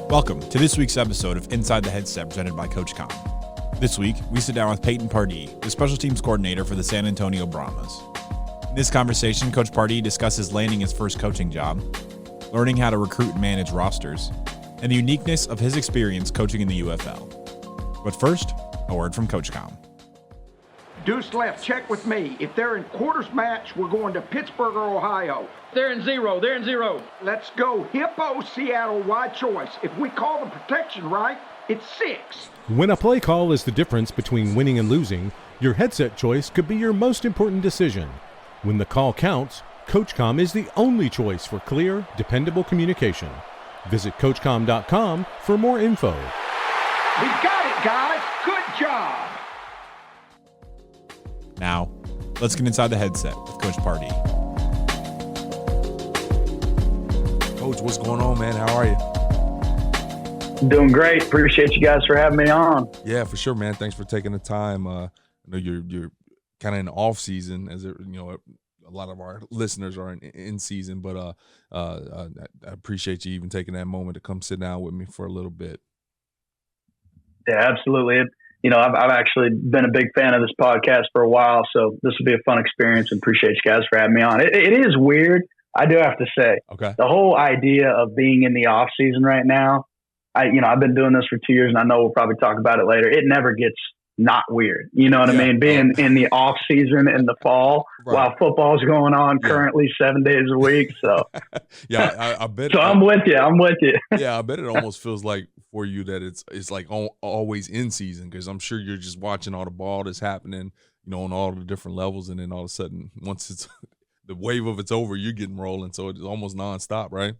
Welcome to this week's episode of Inside the Headset presented by Coach Com. This week, we sit down with Payton Pardee, the special teams coordinator for the San Antonio Brahmas. In this conversation, Coach Pardee discusses landing his first coaching job, learning how to recruit and manage rosters, and the uniqueness of his experience coaching in the UFL. But first, a word from Coach Com. Deuce left, check with me. If they're in quarters match, we're going to Pittsburgh or Ohio. They're in zero. Let's go Hippo, Seattle, wide choice. If we call the protection right, it's 6. When a play call is the difference between winning and losing, your headset choice could be your most important decision. When the call counts, CoachCom is the only choice for clear, dependable communication. Visit CoachCom.com for more info. We got it, guys. Good job. Now, let's get inside the headset with Coach Pardee. Coach, what's going on, man? How are you? Doing great. Appreciate you guys for having me on. Yeah, for sure, man. Thanks for taking the time. I know you're kind of in off season, as a lot of our listeners are in season, but I appreciate you even taking that moment to come sit down with me for a little bit. Yeah, absolutely. I've actually been a big fan of this podcast for a while, so this will be a fun experience, and appreciate you guys for having me on. It is weird, I do have to say. Okay. The whole idea of being in the off season right now, I've been doing this for 2 years, and I know we'll probably talk about it later. It never gets not weird. You know what I mean? Being in the off season in the fall while football's going on currently 7 days a week. So yeah, I bet. So I'm with you. Yeah, I bet it almost feels like for you that it's like always in season, because I'm sure you're just watching all the ball that's happening, on all the different levels, and then all of a sudden, once it's the wave of it's over, you're getting rolling. So it's almost nonstop, right?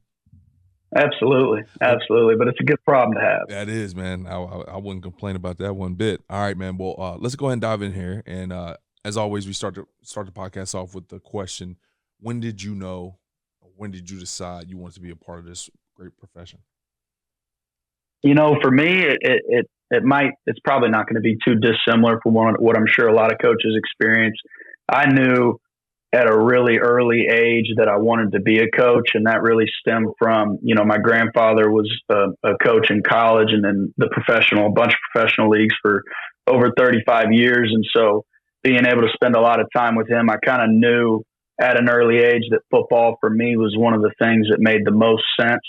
Absolutely. But it's a good problem to have. That is, man. I wouldn't complain about that one bit. All right, man. Well, let's go ahead and dive in here. And as always, we start the podcast off with the question: when did you know? When did you decide you wanted to be a part of this great profession? For me, it's probably not going to be too dissimilar from what I'm sure a lot of coaches experience. I knew at a really early age that I wanted to be a coach, and that really stemmed from, my grandfather was a coach in college and then a bunch of professional leagues for over 35 years. And so being able to spend a lot of time with him, I kind of knew at an early age that football for me was one of the things that made the most sense.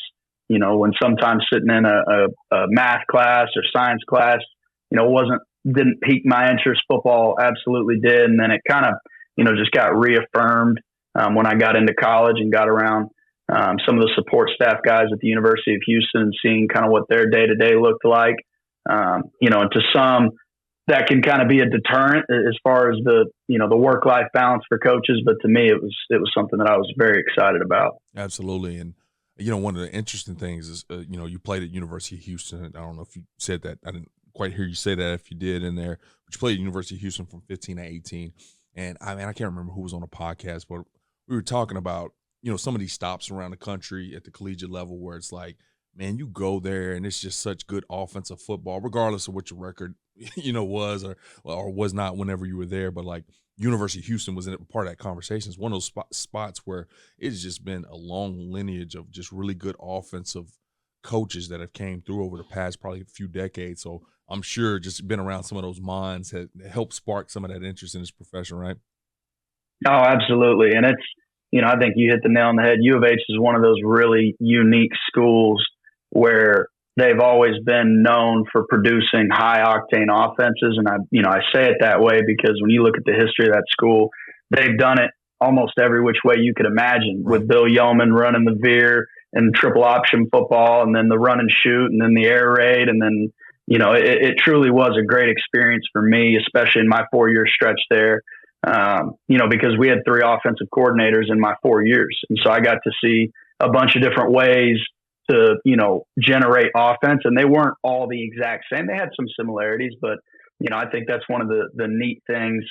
When sometimes sitting in a math class or science class, didn't pique my interest, football absolutely did. And then it kind of, just got reaffirmed when I got into college and got around some of the support staff guys at the University of Houston and seeing kind of what their day-to-day looked like. And to some, that can kind of be a deterrent as far as the work-life balance for coaches. But to me, it was something that I was very excited about. Absolutely. And, one of the interesting things is, you played at University of Houston. I don't know if you said that. I didn't quite hear you say that if you did in there. But you played at University of Houston from 15 to 18. And I can't remember who was on the podcast, but we were talking about, some of these stops around the country at the collegiate level where it's like, man, you go there and it's just such good offensive football, regardless of what your record, was or was not whenever you were there. But like University of Houston was in part of that conversation. It's one of those spots where it's just been a long lineage of just really good offensive coaches that have came through over the past probably a few decades. So I'm sure just been around some of those minds that helped spark some of that interest in this profession, right? Oh, absolutely. And it's, I think you hit the nail on the head. U of H is one of those really unique schools where they've always been known for producing high octane offenses. And I say it that way because when you look at the history of that school, they've done it almost every which way you could imagine, with Bill Yeoman running the veer and triple option football, and then the run and shoot, and then the air raid. And then, it truly was a great experience for me, especially in my 4-year stretch there, because we had 3 offensive coordinators in my 4 years. And so I got to see a bunch of different ways to, generate offense. And they weren't all the exact same. They had some similarities, but, I think that's one of the neat things,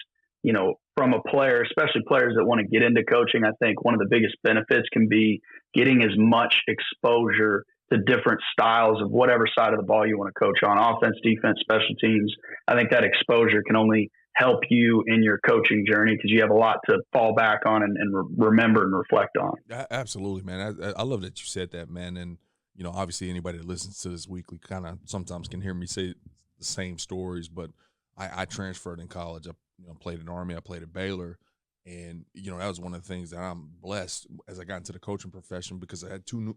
from a player, especially players that want to get into coaching. I think one of the biggest benefits can be getting as much exposure to different styles of whatever side of the ball you want to coach on, offense, defense, special teams. I think that exposure can only help you in your coaching journey because you have a lot to fall back on and remember and reflect on. Absolutely, man. I love that you said that, man. And obviously anybody that listens to this weekly kind of sometimes can hear me say the same stories, but I transferred in college. I played in the Army. I played at Baylor. And, that was one of the things that I'm blessed as I got into the coaching profession, because I had two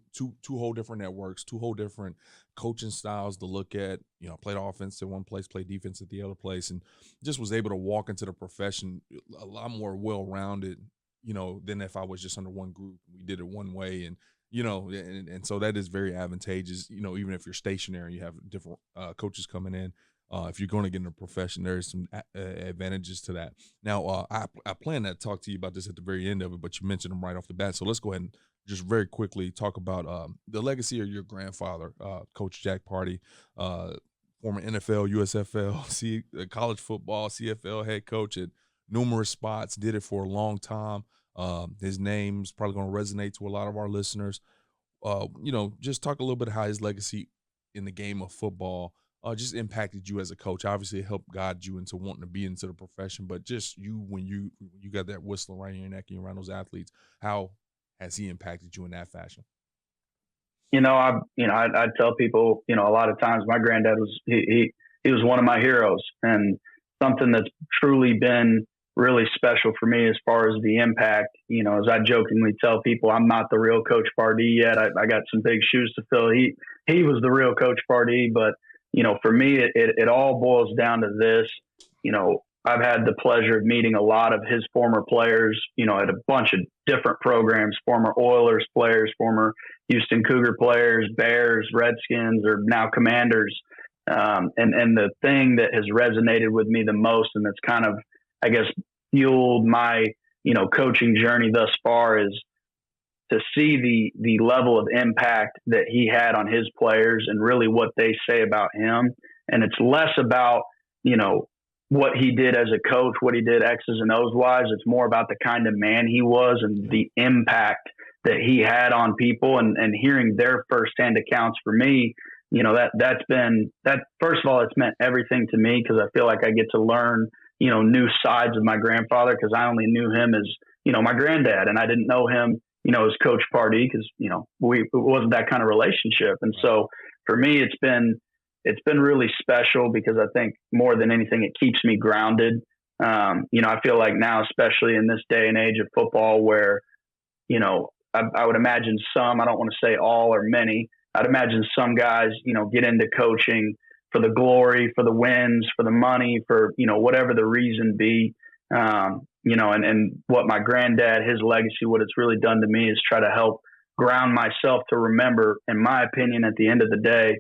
whole different networks, two whole different coaching styles to look at. I played offense at one place, played defense at the other place, and just was able to walk into the profession a lot more well-rounded, than if I was just under one group. We did it one way, and, and so that is very advantageous, even if you're stationary, you have different coaches coming in. If you're going to get in a profession, there's some advantages to that. Now, I plan to talk to you about this at the very end of it, but you mentioned them right off the bat. So let's go ahead and just very quickly talk about the legacy of your grandfather, Coach Jack Pardee, former NFL, USFL, college football, CFL head coach at numerous spots, did it for a long time. His name's probably going to resonate to a lot of our listeners. Just talk a little bit how his legacy in the game of football just impacted you as a coach. Obviously, it helped guide you into wanting to be into the profession, but just when you got that whistle around your neck and you're around those athletes, how has he impacted you in that fashion? I tell people, a lot of times my granddad he was one of my heroes, and something that's truly been really special for me as far as the impact. As I jokingly tell people, I'm not the real Coach Pardee yet. I got some big shoes to fill. He was the real Coach Pardee, but for me, it all boils down to this. I've had the pleasure of meeting a lot of his former players, at a bunch of different programs, former Oilers players, former Houston Cougar players, Bears, Redskins, or now Commanders. And the thing that has resonated with me the most, and that's kind of, I guess, fueled my, coaching journey thus far, is to see the level of impact that he had on his players and really what they say about him. And it's less about, what he did as a coach, what he did X's and O's wise. It's more about the kind of man he was and the impact that he had on people, and hearing their firsthand accounts for me, that's been that. First of all, it's meant everything to me, because I feel like I get to learn, new sides of my grandfather, because I only knew him as, my granddad, and I didn't know him, as Coach Pardee, because, it wasn't that kind of relationship. And so for me, it's been really special, because I think more than anything, it keeps me grounded. I feel like now, especially in this day and age of football, where, I would imagine some, I don't want to say all or many, I'd imagine some guys, get into coaching for the glory, for the wins, for the money, for, whatever the reason be. And what my granddad, his legacy, what it's really done to me is try to help ground myself to remember, in my opinion, at the end of the day,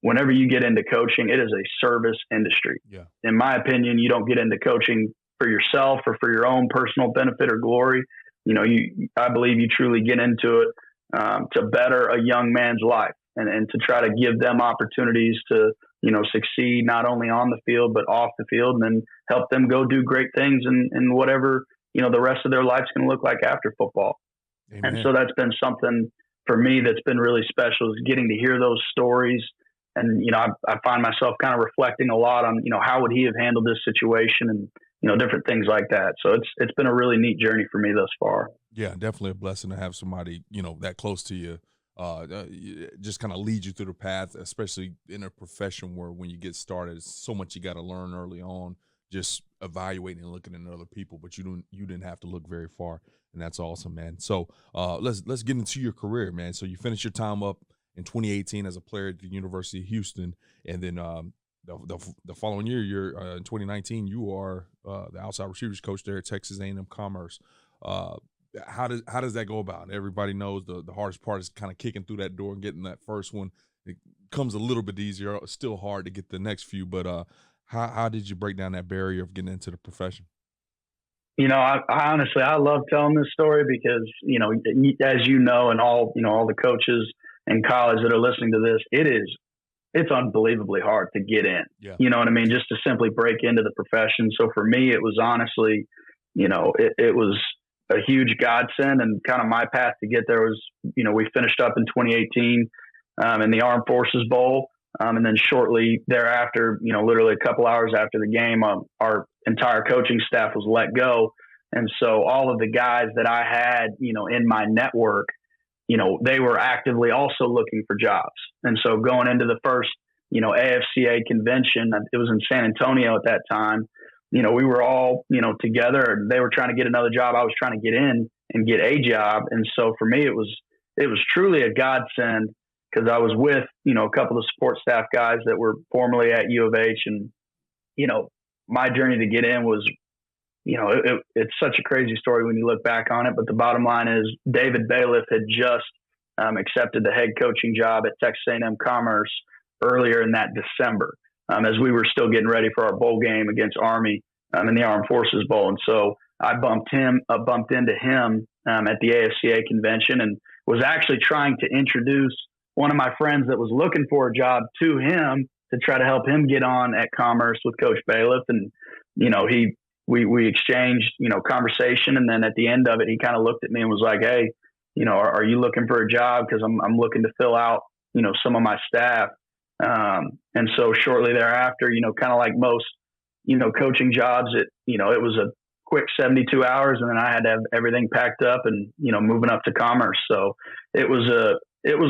whenever you get into coaching, it is a service industry. Yeah. In my opinion, you don't get into coaching for yourself or for your own personal benefit or glory. I believe you truly get into it to better a young man's life, and to try to give them opportunities to, succeed not only on the field, but off the field, and then help them go do great things in whatever, the rest of their life's going to look like after football. Amen. And so that's been something for me that's been really special, is getting to hear those stories. And, I find myself kind of reflecting a lot on, how would he have handled this situation, and, different things like that. So it's been a really neat journey for me thus far. Yeah, definitely a blessing to have somebody, that close to you, just kind of lead you through the path, especially in a profession where when you get started, it's so much you got to learn early on, just evaluating and looking at other people, but you didn't have to look very far. And that's awesome, man. So let's get into your career, man. So you finished your time up in 2018 as a player at the University of Houston, and then the following year, in 2019, you are the outside receivers coach there at Texas A&M Commerce. How does that go about? Everybody knows the hardest part is kind of kicking through that door and getting that first one. It comes a little bit easier. It's still hard to get the next few, but how did you break down that barrier of getting into the profession? I honestly, I love telling this story, because, as and all the coaches in college that are listening to this, it's unbelievably hard to get in. Yeah. You know what I mean? Just to simply break into the profession. So for me, it was honestly, it was a huge godsend, and kind of my path to get there was, we finished up in 2018 in the Armed Forces Bowl. And then shortly thereafter, literally a couple hours after the game, our entire coaching staff was let go. And so all of the guys that I had, in my network, they were actively also looking for jobs. And so going into the first, AFCA convention, it was in San Antonio at that time, we were all, together. They were trying to get another job. I was trying to get in and get a job. And so for me, it was truly a godsend, because I was with, a couple of support staff guys that were formerly at U of H. And, my journey to get in was, it's such a crazy story when you look back on it. But the bottom line is David Bailiff had just accepted the head coaching job at Texas A&M Commerce earlier in that December, as we were still getting ready for our bowl game against Army in the Armed Forces Bowl. And so I bumped into him at the AFCA convention, and was actually trying to introduce one of my friends that was looking for a job to him to try to help him get on at Commerce with Coach Bailiff. And, we exchanged, conversation. And then at the end of it, he kind of looked at me and was like, "Hey, are you looking for a job? Because I'm looking to fill out, some of my staff." And so shortly thereafter, kind of like most, coaching jobs, it was a quick 72 hours, and then I had to have everything packed up and, moving up to Commerce. So it was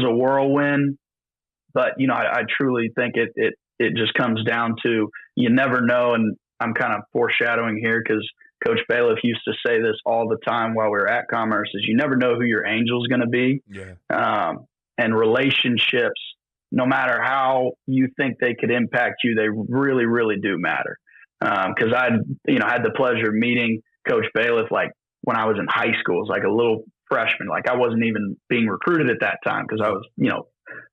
a whirlwind, but, I truly think it just comes down to, you never know. And I'm kind of foreshadowing here, because Coach Bailiff used to say this all the time while we were at Commerce, is you never know who your angel's going to be. Yeah. And relationships, no matter how you think they could impact you, they really, really do matter. Because I had the pleasure of meeting Coach Bailiff like when I was in high school, as like a little freshman. Like I wasn't even being recruited at that time, because I was,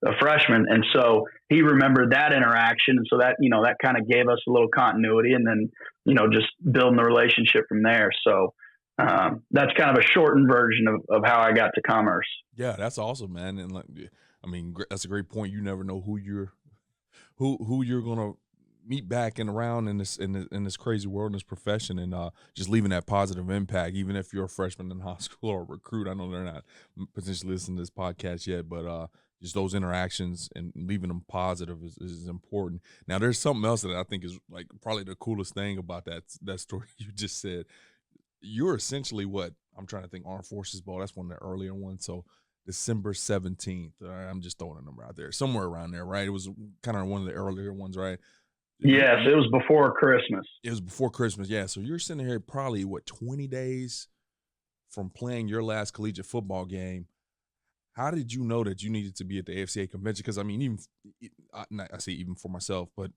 a freshman. And so he remembered that interaction. And so that, that kind of gave us a little continuity, and then, just building the relationship from there. So that's kind of a shortened version of how I got to Commerce. Yeah, that's awesome, man. And that's a great point. You never know who you're gonna meet back and around in this crazy world, in this profession, and just leaving that positive impact. Even if you're a freshman in high school or a recruit, I know they're not potentially listening to this podcast yet, but just those interactions and leaving them positive is important. Now, there's something else that I think is like probably the coolest thing about that story you just said. You're essentially what I'm trying to think. Armed Forces Bowl. That's one of the earlier ones. So December 17th. I'm just throwing a number out there, somewhere around there, right? It was kind of one of the earlier ones, right? Yes, it was before Christmas. It was before Christmas, yeah. So you're sitting here probably 20 days from playing your last collegiate football game. How did you know that you needed to be at the AFCA convention? Because I say even for myself, but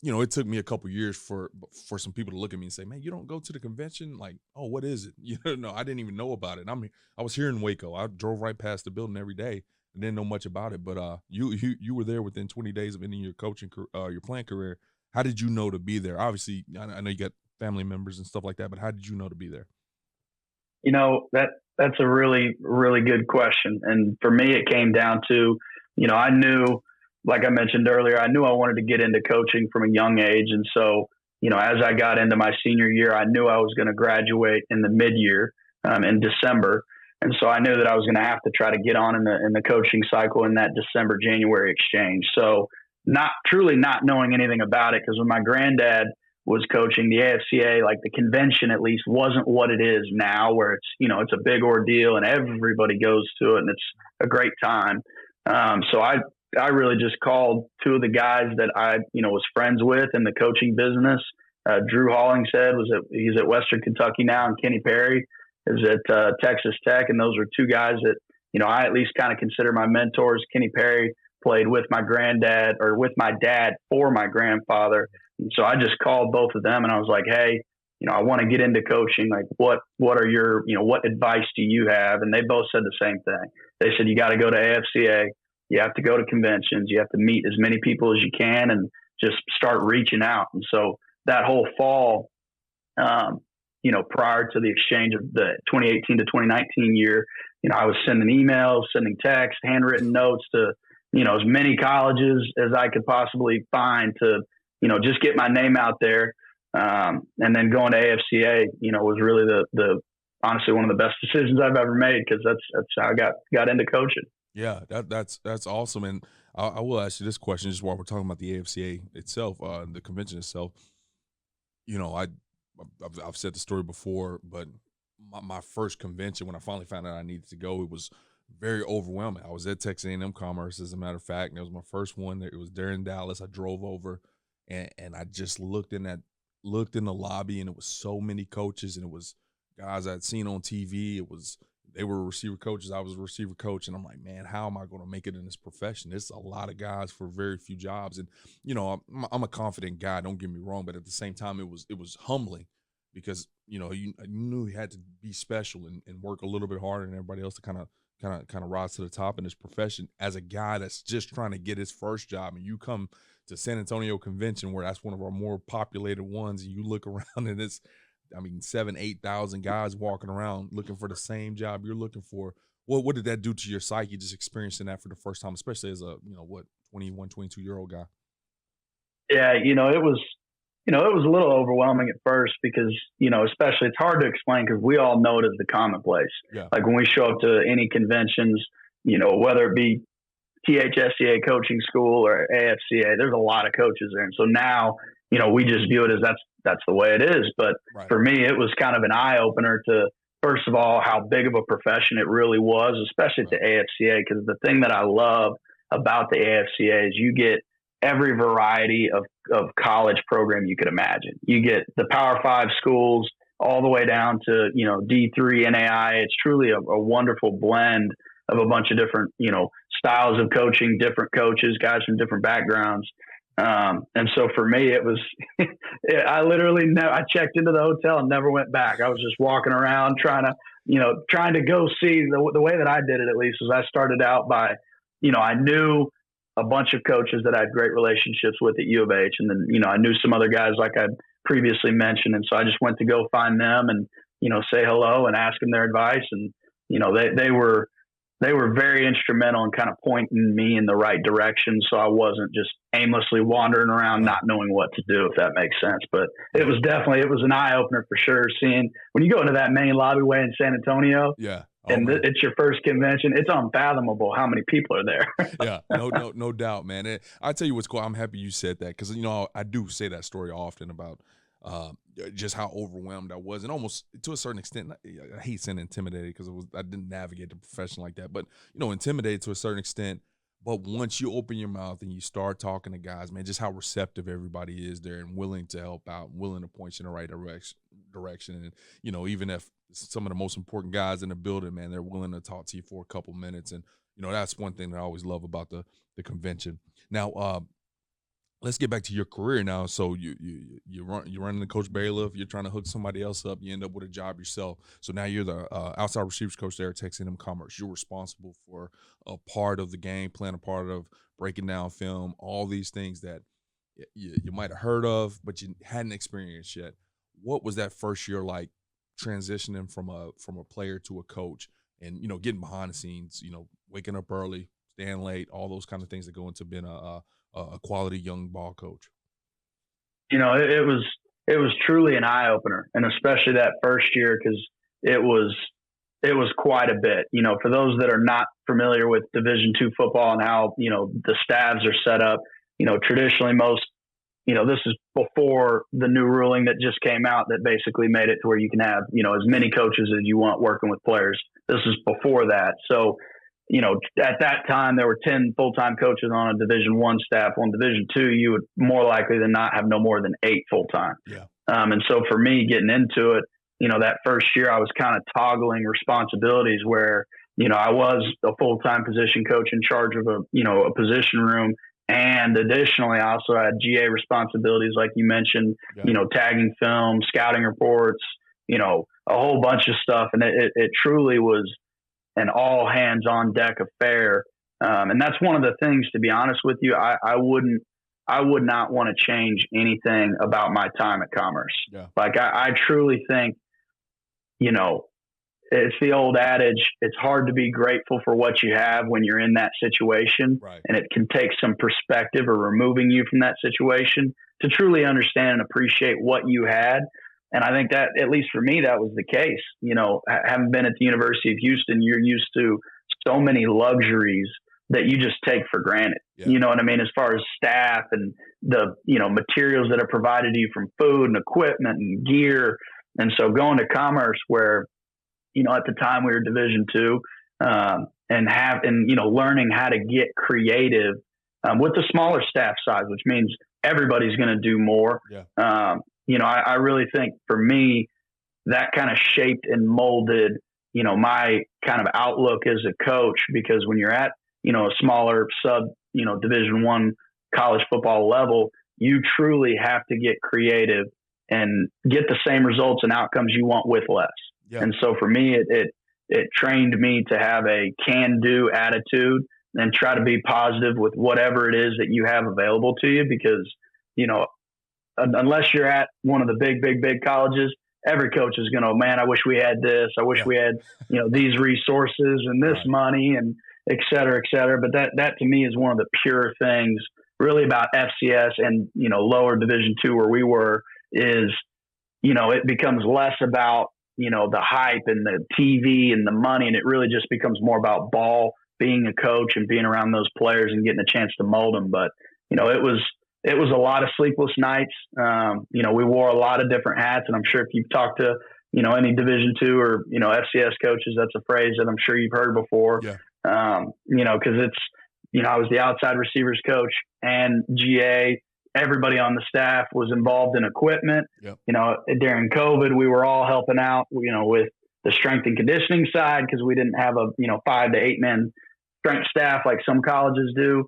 it took me a couple years for some people to look at me and say, "Man, you don't go to the convention?" Like, "Oh, what is it?" No, I didn't even know about it. I was here in Waco. I drove right past the building every day and didn't know much about it. But you were there within 20 days of ending your coaching your playing career. How did you know to be there? Obviously, I know you got family members and stuff like that, but how did you know to be there? That's a really, really good question. And for me, it came down to, I knew, like I mentioned earlier, I knew I wanted to get into coaching from a young age. And so, as I got into my senior year, I knew I was going to graduate in the mid-year in December. And so I knew that I was going to have to try to get on in the coaching cycle in that December-January exchange. So not knowing anything about it, because when my granddad was coaching, the AFCA, like the convention at least, wasn't what it is now, where it's, it's a big ordeal and everybody goes to it and it's a great time. So I really just called two of the guys that I, was friends with in the coaching business. Drew Hollingshead he's at Western Kentucky now, and Kenny Perry is at Texas Tech. And those are two guys that, I at least kind of consider my mentors. Kenny Perry played with my granddad, or with my dad for my grandfather. And so I just called both of them and I was like, "Hey, I want to get into coaching. Like, what are your, what advice do you have?" And they both said the same thing. They said, "You got to go to AFCA. You have to go to conventions. You have to meet as many people as you can and just start reaching out." And so that whole fall, prior to the exchange of the 2018 to 2019 year, I was sending emails, sending texts, handwritten notes to, as many colleges as I could possibly find to, just get my name out there. And then going to AFCA, was really the honestly one of the best decisions I've ever made, because that's how I got into coaching. Yeah, that's awesome. And I will ask you this question just while we're talking about the AFCA itself, the convention itself. I've said the story before, but my first convention, when I finally found out I needed to go, it was very overwhelming. I was at Texas A&M Commerce, as a matter of fact, and it was my first one. It was there in Dallas. I drove over, and I just looked in the lobby, and it was so many coaches, and it was guys I'd seen on TV. They were receiver coaches. I was a receiver coach, and I'm like, man, how am I going to make it in this profession? There's a lot of guys for very few jobs, and I'm a confident guy. Don't get me wrong, but at the same time, it was humbling because you knew you had to be special and work a little bit harder than everybody else to kind of rise to the top in this profession as a guy that's just trying to get his first job. And you come to San Antonio Convention, where that's one of our more populated ones, and you look around and it's, 7,000-8,000 guys walking around looking for the same job you're looking for. What did that do to your psyche, just experiencing that for the first time, especially as a 21, 22-year-old guy? Yeah, it was a little overwhelming at first because, especially it's hard to explain because we all know it as the commonplace. Yeah. Like when we show up to any conventions, whether it be THSCA coaching school or AFCA, there's a lot of coaches there. And so now, we just view it as that's the way it is. But right. For me, it was kind of an eye opener to, first of all, how big of a profession it really was, especially at the AFCA. Because the thing that I love about the AFCA is you get every variety of college program you could imagine. You get the Power 5 schools all the way down to, D3, NAI. It's truly a wonderful blend of a bunch of different, styles of coaching, different coaches, guys from different backgrounds. And so for me, it was, I checked into the hotel and never went back. I was just walking around trying to go see the way that I did it, at least, was I started out by, I knew a bunch of coaches that I had great relationships with at U of H. And then, I knew some other guys like I previously mentioned. And so I just went to go find them and, say hello and ask them their advice. And, they were very instrumental in kind of pointing me in the right direction. So I wasn't just aimlessly wandering around, not knowing what to do, if that makes sense. But it was an eye opener for sure. Seeing when you go into that main lobbyway in San Antonio, it's your first convention, it's unfathomable how many people are there. Yeah, no doubt, man. I tell you what's cool. I'm happy you said that because I do say that story often about just how overwhelmed I was, and almost to a certain extent, I hate saying intimidated because I didn't navigate the profession like that, but intimidated to a certain extent. But once you open your mouth and you start talking to guys, man, just how receptive everybody is there and willing to help out, and willing to point you in the right direction. And even if some of the most important guys in the building, man, they're willing to talk to you for a couple minutes. And that's one thing that I always love about the convention. Now, let's get back to your career now. So you're running the coach bailiff. You're trying to hook somebody else up. You end up with a job yourself. So now you're the outside receivers coach there at Texas A&M Commerce. You're responsible for a part of the game plan, a part of breaking down film, all these things that you might have heard of, but you hadn't experienced yet. What was that first year like, transitioning from a player to a coach, and getting behind the scenes, waking up early, staying late, all those kind of things that go into being a quality young ball coach? It was truly an eye opener, and especially that first year, because it was quite a bit. For those that are not familiar with Division II football and how the staffs are set up, traditionally most, this is before the new ruling that just came out that basically made it to where you can have as many coaches as you want working with players. This is before that, so. At that time, there were 10 full-time coaches on a Division I staff. On Division II, you would more likely than not have no more than 8 full-time. Yeah. And so for me getting into it, that first year I was kind of toggling responsibilities where, I was a full-time position coach in charge of a position room. And additionally, I also had GA responsibilities, like you mentioned, tagging film, scouting reports, a whole bunch of stuff. And it truly was an all hands on deck affair. And that's one of the things, to be honest with you, I would not want to change anything about my time at Commerce. Yeah. Like I truly think, it's the old adage, it's hard to be grateful for what you have when you're in that situation. Right. And it can take some perspective or removing you from that situation to truly understand and appreciate what you had. And I think that, at least for me, that was the case. Having been at the University of Houston, you're used to so many luxuries that you just take for granted. Yeah. You know what I mean? As far as staff and the, materials that are provided to you from food and equipment and gear. And so going to Commerce where, at the time we were Division II, and, learning how to get creative with the smaller staff size, which means everybody's going to do more. Yeah. I really think for me, that kind of shaped and molded, my kind of outlook as a coach, because when you're at, a smaller Division I college football level, you truly have to get creative and get the same results and outcomes you want with less. Yeah. And so for me, it trained me to have a can-do attitude and try to be positive with whatever it is that you have available to you, because, unless you're at one of the big colleges, every coach is going to, man, I wish we had this. I wish we had, these resources and this money and et cetera, et cetera. But that to me is one of the pure things really about FCS and, lower Division II where we were is, it becomes less about, the hype and the TV and the money. And it really just becomes more about ball, being a coach and being around those players and getting a chance to mold them. But, it was a lot of sleepless nights. We wore a lot of different hats, and I'm sure if you've talked to, any Division II or, FCS coaches, that's a phrase that I'm sure you've heard before. Yeah. Cause it's, I was the outside receivers coach and GA. Everybody on the staff was involved in equipment. Yep. During COVID, we were all helping out, with the strength and conditioning side, because we didn't have a, 5 to 8 man strength staff like some colleges do.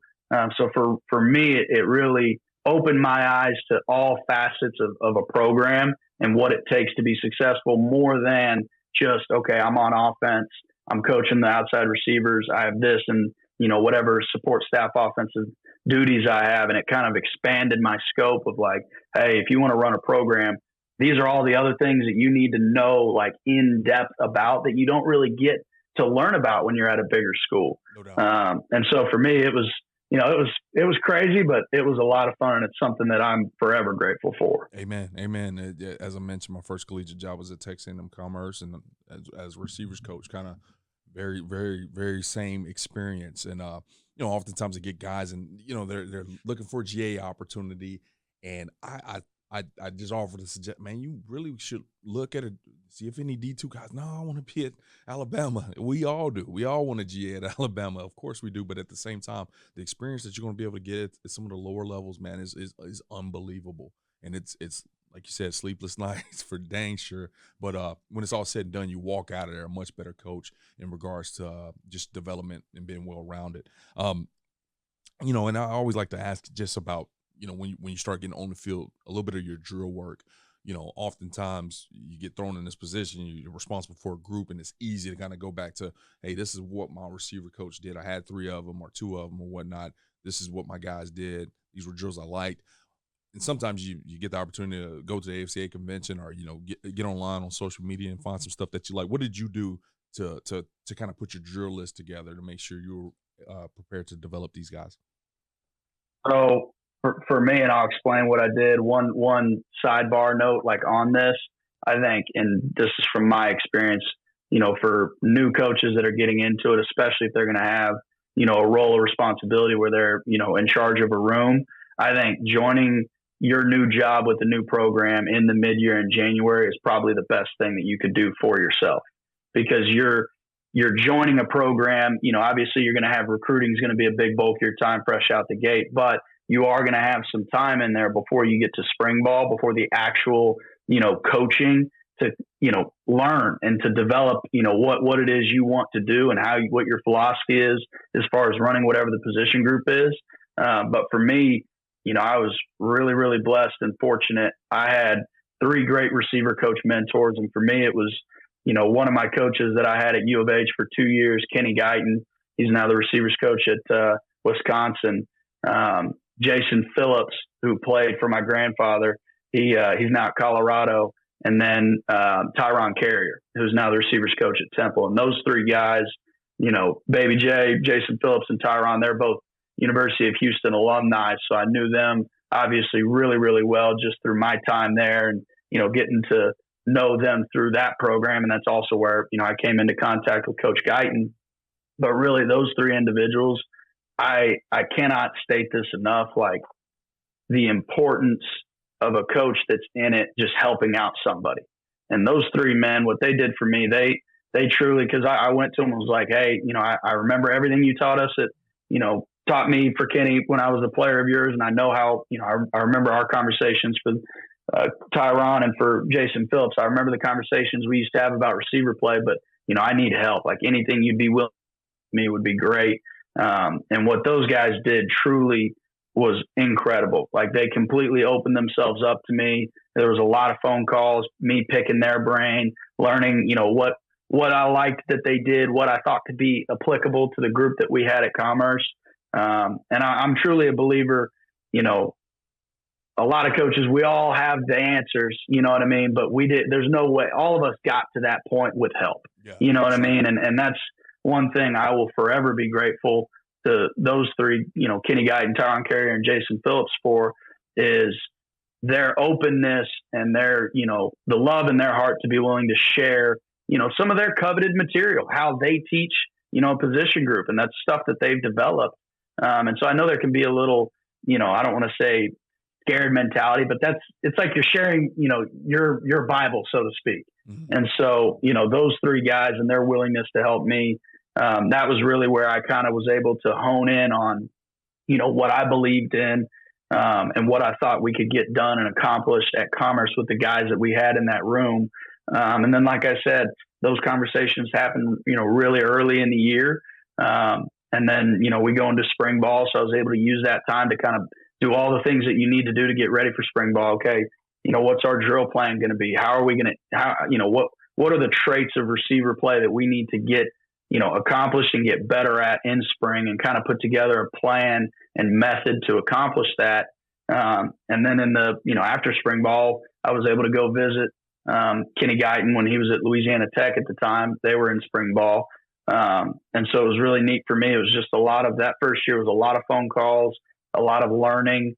So for me, it really opened my eyes to all facets of a program and what it takes to be successful, more than just, okay, I'm on offense, I'm coaching the outside receivers, I have this and, whatever support staff offensive duties I have. And it kind of expanded my scope of like, hey, if you want to run a program, these are all the other things that you need to know, like in depth about, that you don't really get to learn about when you're at a bigger school. No doubt. And so for me, it was, it was crazy, but it was a lot of fun, and it's something that I'm forever grateful for. Amen. As I mentioned, my first collegiate job was at Texas A&M Commerce, and as receivers coach, kind of very, very, very same experience. And oftentimes I get guys, and they're looking for a GA opportunity, and I just offer to suggest, man, you really should look at it, see if any D2 guys. No, I want to be at Alabama. We all do. We all want a GA at Alabama. Of course we do. But at the same time, the experience that you're going to be able to get at some of the lower levels, man, is unbelievable. And it's like you said, sleepless nights for dang sure. But when it's all said and done, you walk out of there a much better coach in regards to just development and being well-rounded. And I always like to ask just about, when you start getting on the field, a little bit of your drill work, oftentimes you get thrown in this position, you're responsible for a group, and it's easy to kind of go back to, hey, this is what my receiver coach did. I had 3 of them or 2 of them or whatnot. This is what my guys did. These were drills I liked. And sometimes you get the opportunity to go to the AFCA convention or, get online on social media and find some stuff that you like. What did you do to kind of put your drill list together to make sure you were prepared to develop these guys? So for me, and I'll explain what I did. One sidebar note, like on this, I think, and this is from my experience, for new coaches that are getting into it, especially if they're going to have, a role of responsibility where they're, in charge of a room. I think joining your new job with the new program in the mid-year in January is probably the best thing that you could do for yourself, because you're joining a program. Obviously you're going to have recruiting is going to be a big bulk of your time fresh out the gate, but you are going to have some time in there before you get to spring ball, before the actual, coaching to, learn and to develop, what it is you want to do and what your philosophy is as far as running whatever the position group is. But for me, I was really, really blessed and fortunate. I had 3 great receiver coach mentors. And for me, it was, one of my coaches that I had at U of H for 2 years, Kenny Guyton. He's now the receivers coach at Wisconsin. Jason Phillips, who played for my grandfather, he's now at Colorado. And then Tyron Carrier, who's now the receivers coach at Temple. And those 3 guys, Baby J, Jason Phillips, and Tyron, they're both University of Houston alumni. So I knew them obviously really, really well just through my time there and, getting to know them through that program. And that's also where, I came into contact with Coach Guyton. But really those 3 individuals, I cannot state this enough, like the importance of a coach that's in it, just helping out somebody. And those 3 men, what they did for me, they truly, because I went to them and was like, hey, I remember everything you taught us taught me for Kenny when I was a player of yours. And I know how, I remember our conversations for Tyron and for Jason Phillips. I remember the conversations we used to have about receiver play, but, I need help. Like anything you'd be willing to me would be great. And what those guys did truly was incredible. Like they completely opened themselves up to me. There was a lot of phone calls, me picking their brain, learning, what I liked that they did, what I thought could be applicable to the group that we had at Commerce. And I'm truly a believer, a lot of coaches, we all have the answers, you know what I mean? But there's no way all of us got to that point with help, you know what I mean? And that's one thing I will forever be grateful to those three, Kenny Guyton, Tyron Carrier, and Jason Phillips for, is their openness and their, the love in their heart to be willing to share, some of their coveted material, how they teach, a position group. And that's stuff that they've developed. And so I know there can be a little, I don't want to say scared mentality, but it's like you're sharing, your Bible, so to speak. Mm-hmm. And so, those three guys and their willingness to help me, that was really where I kind of was able to hone in on, what I believed in, and what I thought we could get done and accomplish at Commerce with the guys that we had in that room. And then, like I said, those conversations happened, really early in the year. And then, we go into spring ball. So I was able to use that time to kind of do all the things that you need to do to get ready for spring ball. Okay. What's our drill plan going to be? How are we going to, what are the traits of receiver play that we need to get, accomplished and get better at in spring, and kind of put together a plan and method to accomplish that. And then in the, after spring ball, I was able to go visit, Kenny Guyton when he was at Louisiana Tech at the time. They were in spring ball. And so it was really neat for me. It was just a lot of that first year was a lot of phone calls, a lot of learning,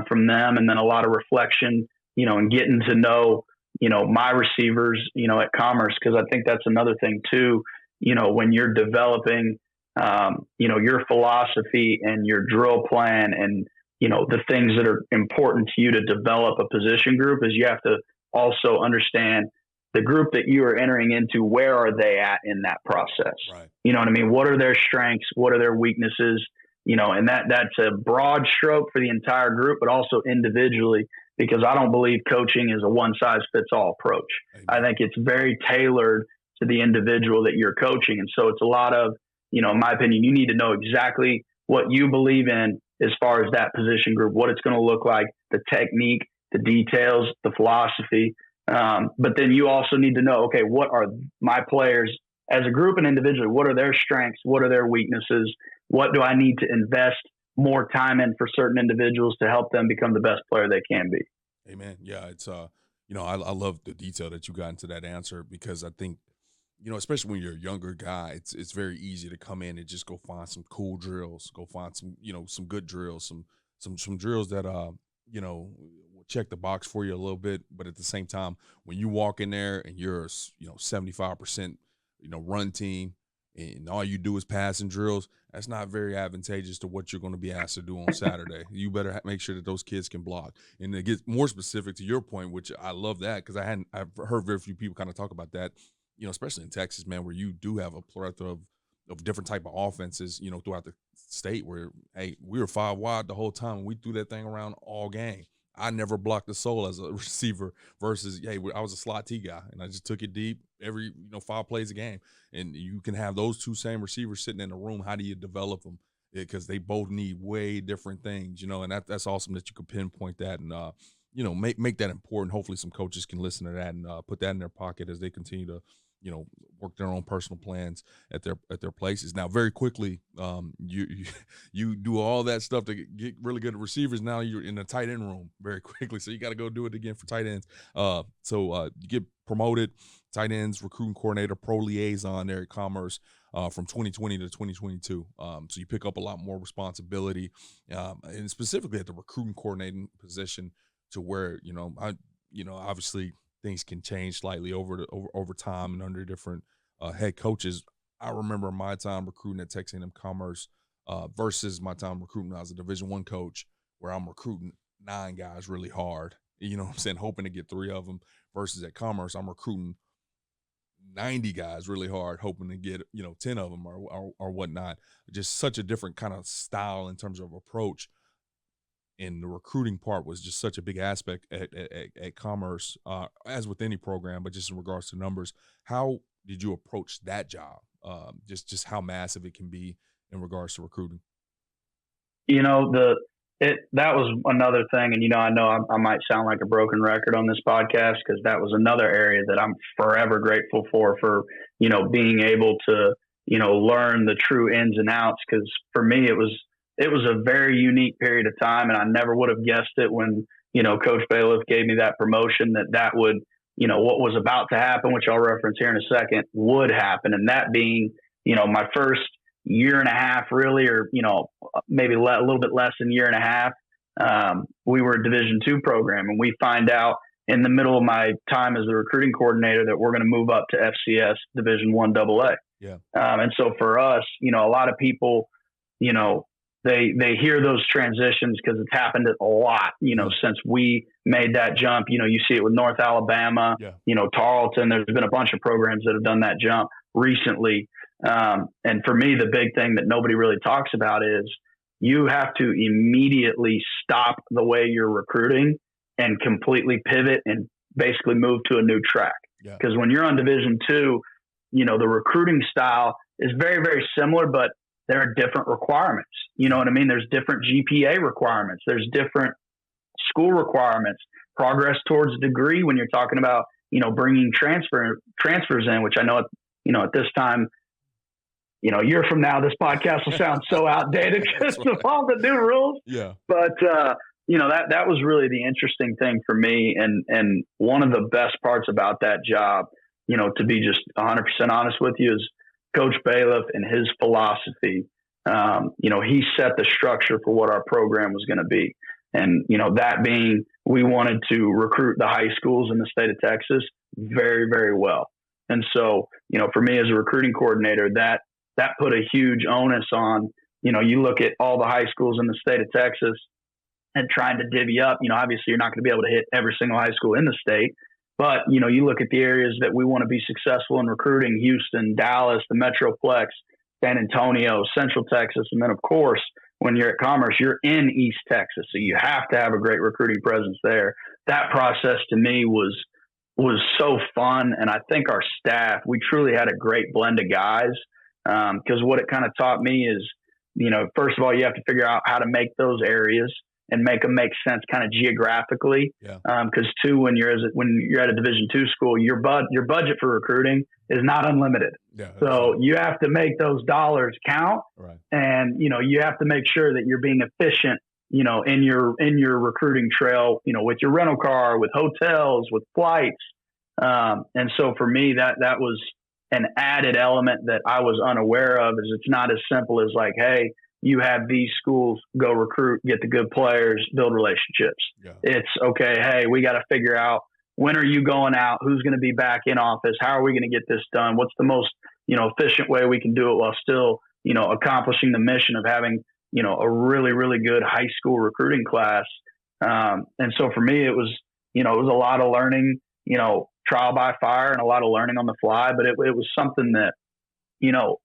from them, and then a lot of reflection, and getting to know, my receivers, at Commerce. Cause I think that's another thing too, when you're developing, your philosophy and your drill plan and, the things that are important to you to develop a position group, is you have to also understand the group that you are entering into. Where are they at in that process? Right. You know what I mean? What are their strengths? What are their weaknesses? And that's a broad stroke for the entire group, but also individually, because I don't believe coaching is a one size fits all approach. Amen. I think it's very tailored to the individual that you're coaching. And so it's a lot of, in my opinion, you need to know exactly what you believe in as far as that position group, what it's going to look like, the technique, the details, the philosophy. But then you also need to know, okay, what are my players as a group and individually? What are their strengths? What are their weaknesses? What do I need to invest more time in for certain individuals to help them become the best player they can be? Amen. Yeah, it's I love the detail that you got into that answer, because I think, especially when you're a younger guy, it's very easy to come in and just go find some cool drills, go find some, some good drills, some drills that will check the box for you a little bit. But at the same time, when you walk in there and you're 75% run team, and all you do is passing drills, that's not very advantageous to what you're going to be asked to do on Saturday. You better make sure that those kids can block. And to get more specific to your point, which I love that, because I've heard very few people kind of talk about that, especially in Texas, man, where you do have a plethora of different type of offenses, throughout the state, where, hey, we were 5 wide the whole time, and we threw that thing around all game. I never blocked a soul as a receiver versus, hey, I was a slot T guy, and I just took it deep every, 5 plays a game. And you can have those two same receivers sitting in the room. How do you develop them? Because they both need way different things, and that's awesome that you could pinpoint that and, make that important. Hopefully some coaches can listen to that and put that in their pocket as they continue to, work their own personal plans at their places. Now, very quickly, you do all that stuff to get really good at receivers. Now you're in the tight end room very quickly, so you got to go do it again for tight ends. So you get promoted, tight ends recruiting coordinator, pro liaison there at Commerce from 2020 to 2022. So you pick up a lot more responsibility, and specifically at the recruiting coordinating position, to where obviously things can change slightly over time and under different head coaches. I remember my time recruiting at Texas A&M Commerce versus my time recruiting as a Division I coach, where I'm recruiting 9 guys really hard, hoping to get 3 of them, versus at Commerce, I'm recruiting 90 guys really hard, hoping to get 10 of them or whatnot. Just such a different kind of style in terms of approach. And the recruiting part was just such a big aspect at Commerce, as with any program, but just in regards to numbers. How did you approach that job? Just how massive it can be in regards to recruiting. That was another thing, and I know I might sound like a broken record on this podcast, because that was another area that I'm forever grateful for being able to learn the true ins and outs. Because for me, it was a very unique period of time, and I never would have guessed it when Coach Bailiff gave me that promotion, that would what was about to happen, which I'll reference here in a second, would happen, and that being my first year and a half, really, or maybe a little bit less than year and a half. We were a Division II program, and we find out in the middle of my time as the recruiting coordinator that we're going to move up to FCS Division I AA. Yeah. And so for us, a lot of people, they hear those transitions because it's happened a lot, since we made that jump. You see it with North Alabama, Tarleton. There's been a bunch of programs that have done that jump recently. And for me, the big thing that nobody really talks about is you have to immediately stop the way you're recruiting and completely pivot and basically move to a new track. Because when you're on Division II, the recruiting style is very, very similar, but there are different requirements. You know what I mean? There's different GPA requirements. There's different school requirements, progress towards a degree when you're talking about, bringing transfers in, which I know, at this time, a year from now, this podcast will sound so outdated because of all the new rules. Yeah. But, that was really the interesting thing for me. And one of the best parts about that job, to be just 100% honest with you, is Coach Bailiff and his philosophy. He set the structure for what our program was going to be. And, that being, we wanted to recruit the high schools in the state of Texas very, very well. And so, for me as a recruiting coordinator, that put a huge onus on, you look at all the high schools in the state of Texas and trying to divvy up, obviously you're not going to be able to hit every single high school in the state, but, you look at the areas that we want to be successful in recruiting: Houston, Dallas, the Metroplex, San Antonio, Central Texas. And then of course, when you're at Commerce, you're in East Texas. So you have to have a great recruiting presence there. That process to me was so fun. And I think our staff, we truly had a great blend of guys. Because what it kind of taught me is, first of all, you have to figure out how to make those areas and make them make sense kind of geographically. Yeah. Because too, when you're at a Division II school, your budget for recruiting is not unlimited. Yeah. So you have to make those dollars count. Right. And, you have to make sure that you're being efficient, in your recruiting trail, with your rental car, with hotels, with flights. And so for me, that was an added element that I was unaware of. Is it's not as simple as like, hey, you have these schools, go recruit, get the good players, build relationships. Yeah. It's okay. Hey, we got to figure out, when are you going out? Who's going to be back in office? How are we going to get this done? What's the most, efficient way we can do it while still, accomplishing the mission of having, a really, really good high school recruiting class. And so for me, it was a lot of learning, trial by fire, and a lot of learning on the fly, but it was something that,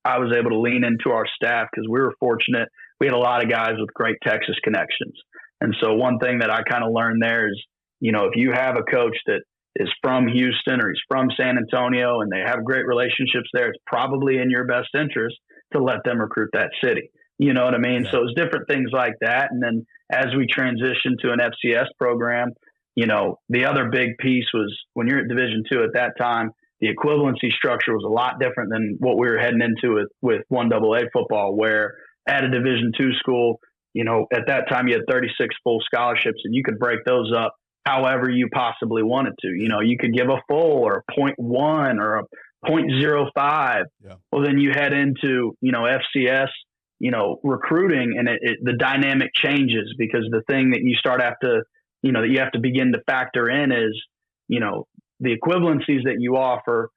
I was able to lean into our staff, because we were fortunate. We had a lot of guys with great Texas connections. And so one thing that I kind of learned there is, if you have a coach that is from Houston or he's from San Antonio and they have great relationships there, it's probably in your best interest to let them recruit that city. You know what I mean? Yeah. So it's different things like that. And then as we transitioned to an FCS program, the other big piece was, when you're at Division II at that time, the equivalency structure was a lot different than what we were heading into with 1AA football, where at a Division II school, at that time you had 36 full scholarships, and you could break those up however you possibly wanted to. You could give a full or a 0.1 or a 0.05. Yeah. Well, then you head into, FCS, recruiting, and the dynamic changes, because the thing that you that you have to begin to factor in is, the equivalencies that you offer,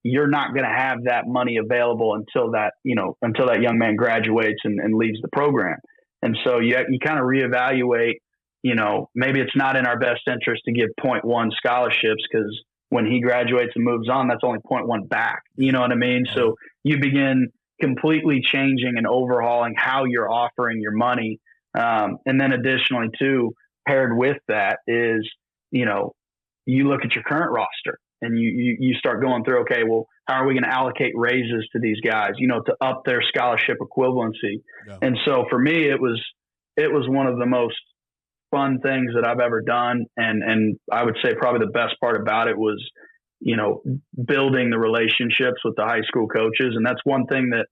you're not going to have that money available until that young man graduates and leaves the program. And so you kind of reevaluate, maybe it's not in our best interest to give 0.1 scholarships, because when he graduates and moves on, that's only 0.1 back. You know what I mean? So you begin completely changing and overhauling how you're offering your money. And then additionally too, paired with that is, you know, you look at your current roster and you start going through, okay, well, how are we going to allocate raises to these guys, you know, to up their scholarship equivalency? Yeah. And so for me, it was one of the most fun things that I've ever done. And I would say probably the best part about it was, you know, building the relationships with the high school coaches. And that's one thing that,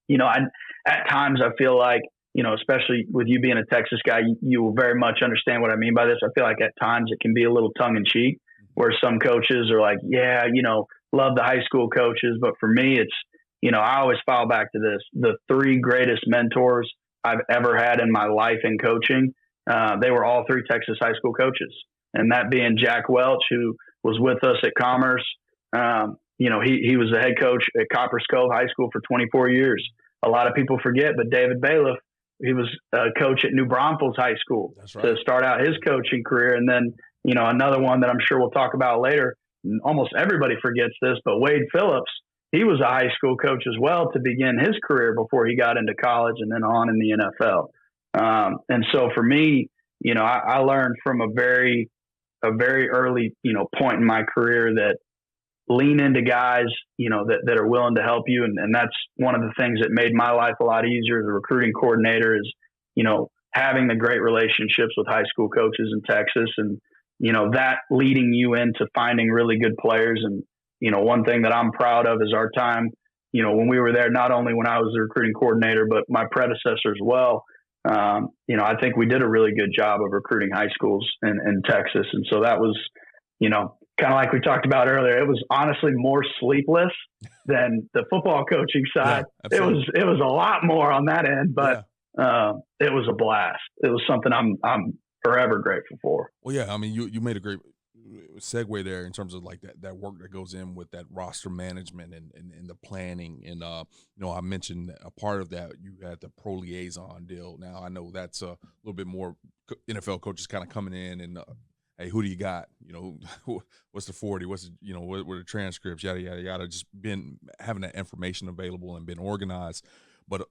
you know, at times I feel like, you know, especially with you being a Texas guy, you will very much understand what I mean by this. I feel like at times it can be a little tongue in cheek where some coaches are like, yeah, you know, love the high school coaches. But for me, it's, you know, I always fall back to this. The three greatest mentors I've ever had in my life in coaching, they were all three Texas high school coaches. And that being Jack Welch, who was with us at Commerce. You know, he was the head coach at Copper's Cove High School for 24 years. A lot of people forget, but David Bailiff, he was a coach at New Braunfels High School to start out his coaching career. And then, you know, another one that I'm sure we'll talk about later, almost everybody forgets this, but Wade Phillips, he was a high school coach as well to begin his career before he got into college and then on in the NFL. And so for me, you know, I learned from a very early, you know, point in my career that lean into guys, you know, that are willing to help you. And that's one of the things that made my life a lot easier as a recruiting coordinator is, you know, having the great relationships with high school coaches in Texas and, you know, that leading you into finding really good players. And, you know, one thing that I'm proud of is our time, you know, when we were there, not only when I was the recruiting coordinator, but my predecessor as well. You know, I think we did a really good job of recruiting high schools in Texas. And so that was, you know, kind of like we talked about earlier, it was honestly more sleepless than the football coaching side. Yeah, it was a lot more on that end, but it was a blast. It was something I'm forever grateful for. Well, yeah, I mean, you made a great segue there in terms of like that work that goes in with that roster management and the planning. And, you know, I mentioned a part of that, you had the pro liaison deal. Now I know that's a little bit more NFL coaches kind of coming in and, hey, who do you got? You know, what's the 40? What's, you know, what are the transcripts? Yada, yada, yada. Just been having that information available and been organized. But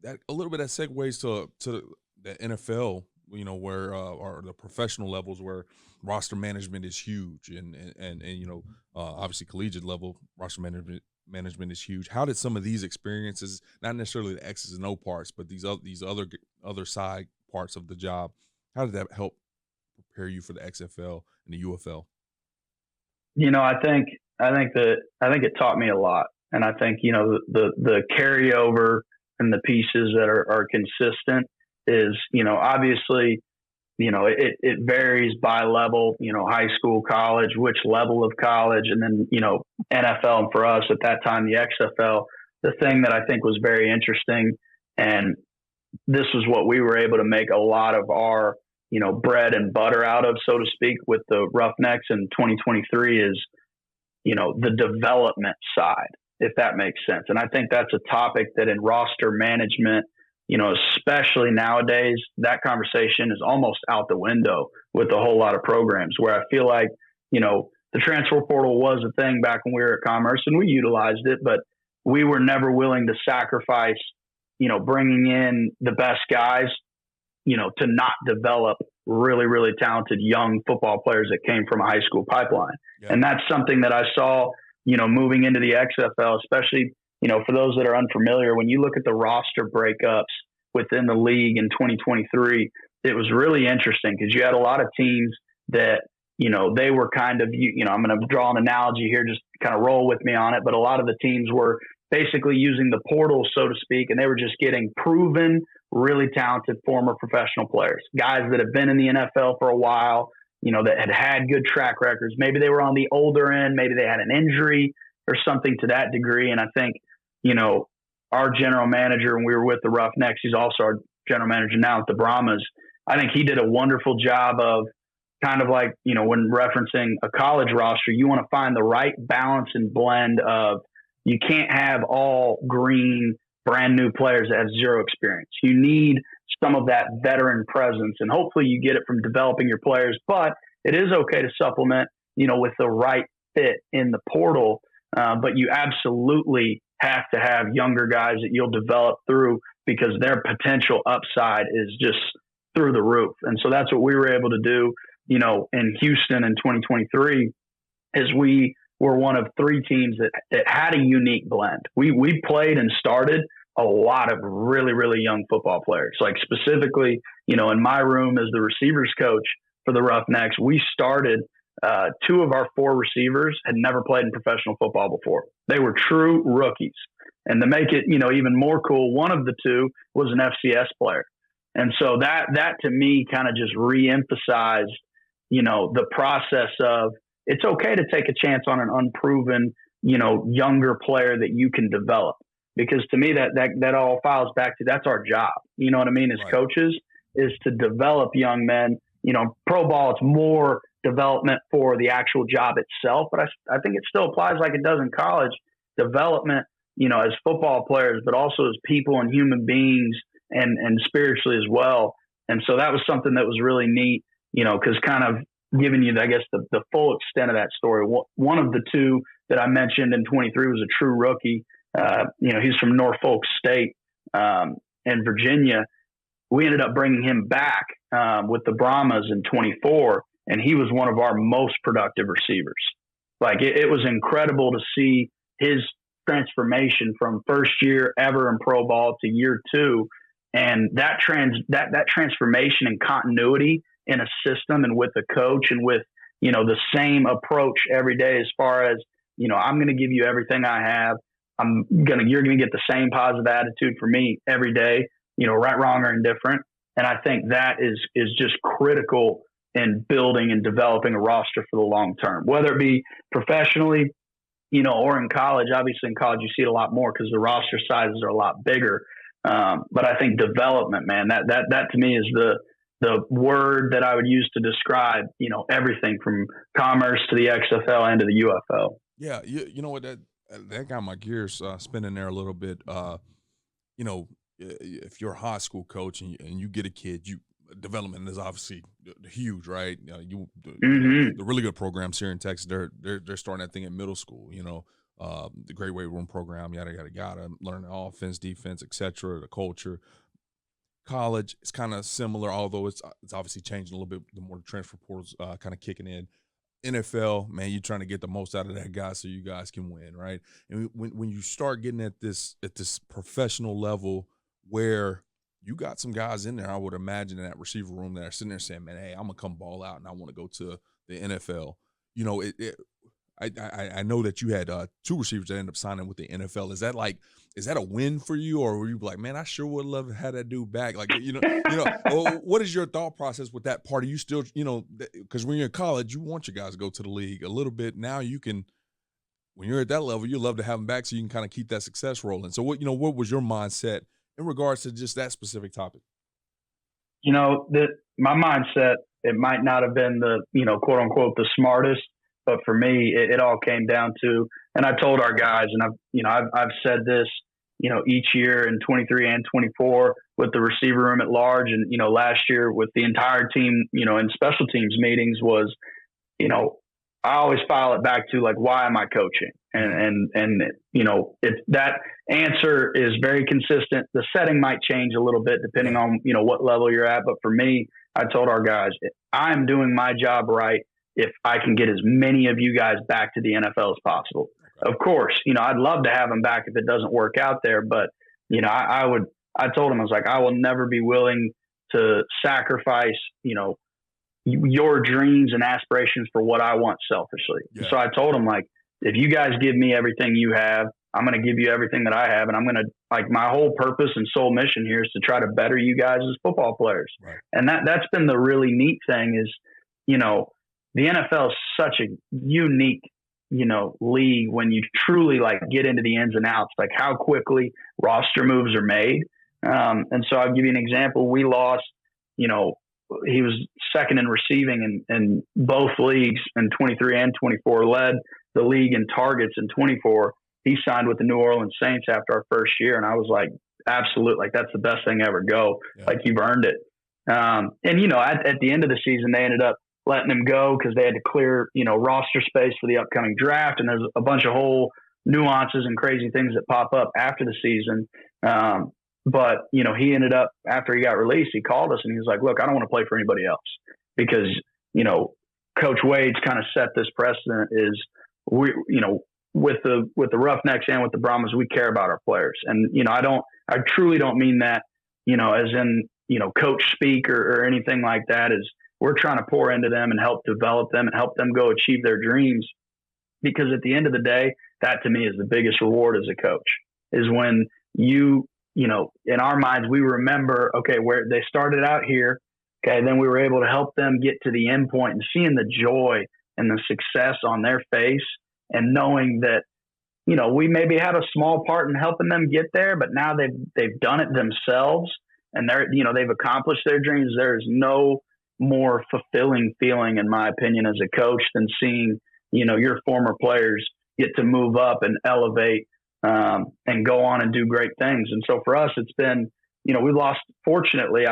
that a little bit that segues to the NFL, you know, where or the professional levels where roster management is huge and you know, obviously collegiate level roster management is huge. How did some of these experiences, not necessarily the X's and O parts, but these other side parts of the job, how did that help prepare you for the XFL and the UFL? You know, I think it taught me a lot. And I think, you know, the carryover and the pieces that are consistent is, you know, obviously, you know, it varies by level, you know, high school, college, which level of college, and then, you know, NFL. And for us at that time, the XFL, the thing that I think was very interesting, and this was what we were able to make a lot of our, you know, bread and butter out of, so to speak, with the Roughnecks in 2023 is, you know, the development side, if that makes sense. And I think that's a topic that in roster management, you know, especially nowadays, that conversation is almost out the window with a whole lot of programs where I feel like, you know, the transfer portal was a thing back when we were at Commerce and we utilized it, but we were never willing to sacrifice, you know, bringing in the best guys, you know, to not develop really, really talented young football players that came from a high school pipeline. Yeah. And that's something that I saw, you know, moving into the XFL, especially, you know, for those that are unfamiliar, when you look at the roster breakups within the league in 2023, it was really interesting because you had a lot of teams that, you know, they were kind of, you know, I'm going to draw an analogy here, just kind of roll with me on it. But a lot of the teams were basically using the portal, so to speak, and they were just getting proven, really talented former professional players, guys that have been in the NFL for a while, you know, that had good track records. Maybe they were on the older end, maybe they had an injury or something to that degree. And I think, you know, our general manager, when we were with the Roughnecks, he's also our general manager now at the Brahmas. I think he did a wonderful job of kind of like, you know, when referencing a college roster, you want to find the right balance and blend of, you can't have all green, brand new players that have zero experience. You need some of that veteran presence, and hopefully you get it from developing your players, but it is okay to supplement, you know, with the right fit in the portal, but you absolutely have to have younger guys that you'll develop through, because their potential upside is just through the roof. And so that's what we were able to do, in Houston in 2023, is we were one of 3 teams that had a unique blend. We played and started a lot of really, really young football players. Like specifically, in my room as the receivers coach for the Roughnecks, we started 2 of our 4 receivers had never played in professional football before. They were true rookies. And to make it, even more cool, one of the 2 was an FCS player. And so that to me kind of just reemphasized, the process of it's okay to take a chance on an unproven, younger player that you can develop. Because to me, that all files back to that's our job. You know what I mean? As coaches, is to develop young men. Pro ball, it's more development for the actual job itself, but I think it still applies like it does in college. Development, as football players, but also as people and human beings and spiritually as well. And so that was something that was really neat, because kind of giving you, I guess, the full extent of that story. One of the 2 that I mentioned in 23 was a true rookie. He's from Norfolk State in Virginia. We ended up bringing him back with the Brahmas in 24, and he was one of our most productive receivers. Like it was incredible to see his transformation from first year ever in pro ball to year 2, and that transformation and continuity in a system and with a coach and with the same approach every day, as far as I'm going to give you everything I have. You're gonna get the same positive attitude for me every day, right, wrong, or indifferent. And I think that is just critical in building and developing a roster for the long term, whether it be professionally, or in college. Obviously in college you see it a lot more because the roster sizes are a lot bigger. But I think development, man, that to me is the word that I would use to describe, everything from commerce to the XFL and to the UFL. Yeah. You know what, that got my gears spinning there a little bit. If you're a high school coach and you get a kid, development is obviously huge, right? The really good programs here in Texas, they're starting that thing in middle school. The great weight room program, yada yada yada, learning offense, defense, etc., the culture. College is kind of similar, although it's obviously changing a little bit. The more the transfer portals kind of kicking in. NFL, man, you're trying to get the most out of that guy so you guys can win, right? And when you start getting at this professional level where you got some guys in there, I would imagine, in that receiver room that are sitting there saying, man, hey, I'm gonna come ball out and I want to go to the NFL. I know that you had 2 receivers that ended up signing with the NFL. Is that a win for you, or were you like, man, I sure would love to have that dude back? Like, what is your thought process with that part? Are you still, because when you're in college, you want your guys to go to the league a little bit. Now you can, when you're at that level, you love to have them back so you can kind of keep that success rolling. So what was your mindset in regards to just that specific topic? My mindset, it might not have been the, quote unquote, the smartest. But for me, it all came down to, and I told our guys, and I've said this, each year in 23 and 24 with the receiver room at large, and last year with the entire team, in special teams meetings was, I always file it back to like, why am I coaching? And if that answer is very consistent, the setting might change a little bit depending on what level you're at. But for me, I told our guys, I'm doing my job right if I can get as many of you guys back to the NFL as possible. Okay. Of course, I'd love to have them back if it doesn't work out there, but I told them, I was like, I will never be willing to sacrifice, your dreams and aspirations for what I want selfishly. Yeah. So I told them, like, if you guys give me everything you have, I'm going to give you everything that I have. And I'm going to, like, my whole purpose and sole mission here is to try to better you guys as football players. Right. And that's been the really neat thing is, the NFL is such a unique, league when you truly like get into the ins and outs, like how quickly roster moves are made. And so I'll give you an example. We lost, he was second in receiving in both leagues in 23 and 24, led the league in targets in 24. He signed with the New Orleans Saints after our first year. And I was like, absolutely, like that's the best thing ever. Go. Yeah. Like you've earned it. And at the end of the season, they ended up letting him go because they had to clear, roster space for the upcoming draft. And there's a bunch of whole nuances and crazy things that pop up after the season. But he ended up, after he got released, he called us and he was like, look, I don't want to play for anybody else because, Coach Wade's kind of set this precedent is with the Roughnecks and with the Brahmas, we care about our players. And, I truly don't mean that, as in, coach speak or anything like that. Is we're trying to pour into them and help develop them and help them go achieve their dreams. Because at the end of the day, that to me is the biggest reward as a coach, is when in our minds, we remember, okay, where they started out here. Okay. Then we were able to help them get to the end point and seeing the joy and the success on their face and knowing that, we maybe had a small part in helping them get there, but now they've done it themselves and they've accomplished their dreams. There's no more fulfilling feeling, in my opinion, as a coach than seeing, your former players get to move up and elevate and go on and do great things. And so for us, it's been, fortunately,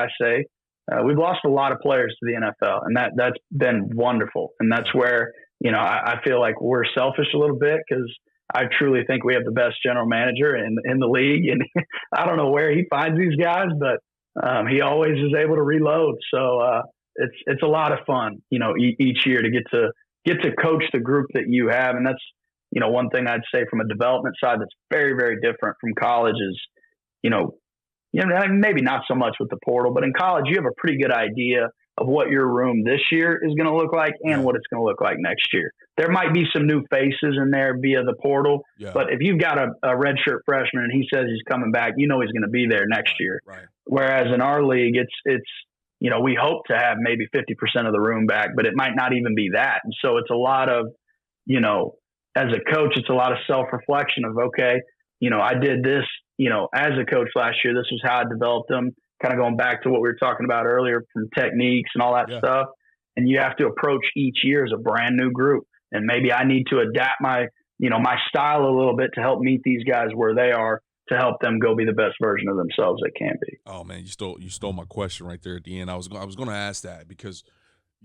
we've lost a lot of players to the NFL, and that's been wonderful. And that's where, I feel like we're selfish a little bit because I truly think we have the best general manager in the league. And I don't know where he finds these guys, but he always is able to reload. So it's a lot of fun, each year to get to coach the group that you have. And that's, one thing I'd say from a development side that's very, very different from college is, maybe not so much with the portal, but in college, you have a pretty good idea of what your room this year is going to look like and what it's going to look like next year. There might be some new faces in there via the portal, but if you've got a redshirt freshman and he says he's coming back, he's going to be there next year. Right. Whereas in our league, it's we hope to have maybe 50% of the room back, but it might not even be that. And so it's a lot of, as a coach, it's a lot of self-reflection of, okay, I did this, as a coach last year, this was how I developed them, kind of going back to what we were talking about earlier from techniques and all that stuff. And you have to approach each year as a brand new group. And maybe I need to adapt my style a little bit to help meet these guys where they are, to help them go be the best version of themselves they can be. Oh man, you stole my question right there at the end. I was going to ask that because,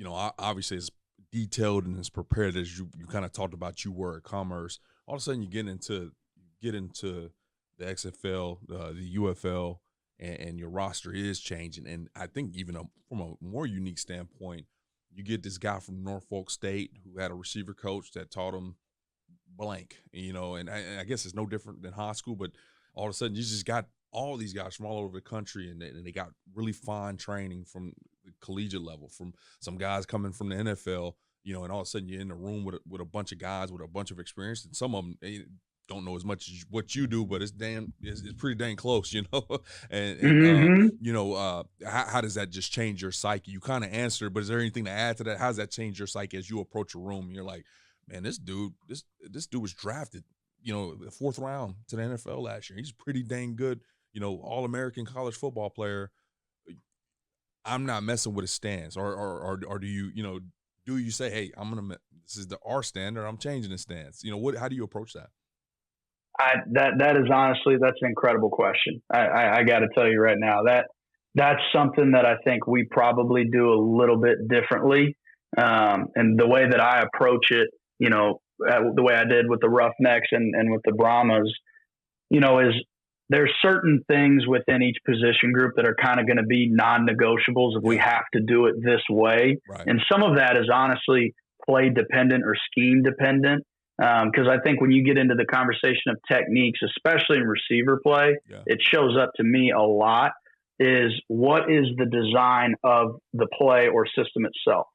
obviously as detailed and as prepared as you kind of talked about you were at Commerce, all of a sudden you get into the XFL, the UFL, and your roster is changing. And I think even from a more unique standpoint, you get this guy from Norfolk State who had a receiver coach that taught him blank, and I guess it's no different than high school, but all of a sudden you just got all these guys from all over the country and they got really fine training from the collegiate level, from some guys coming from the NFL, and all of a sudden you're in the room with a bunch of guys with a bunch of experience, and some of them don't know as much as what you do, but it's pretty dang close, and how does that just change your psyche? You kind of answered, but is there anything to add to that? How does that change your psyche as you approach a room and you're like, man, this dude was drafted, the fourth round to the NFL last year. He's pretty dang good, All-American college football player. I'm not messing with his stance, or do you, do you say, hey, this is our standard, I'm changing the stance? How do you approach that? That is honestly, that's an incredible question. I got to tell you right now that's something that I think we probably do a little bit differently. And the way that I approach it, the way I did with the Roughnecks and with the Brahmas, is there's certain things within each position group that are kind of going to be non-negotiables if we have to do it this way. Right. And some of that is honestly play dependent or scheme dependent. Because I think when you get into the conversation of techniques, especially in receiver play, it shows up to me a lot is what is the design of the play or system itself?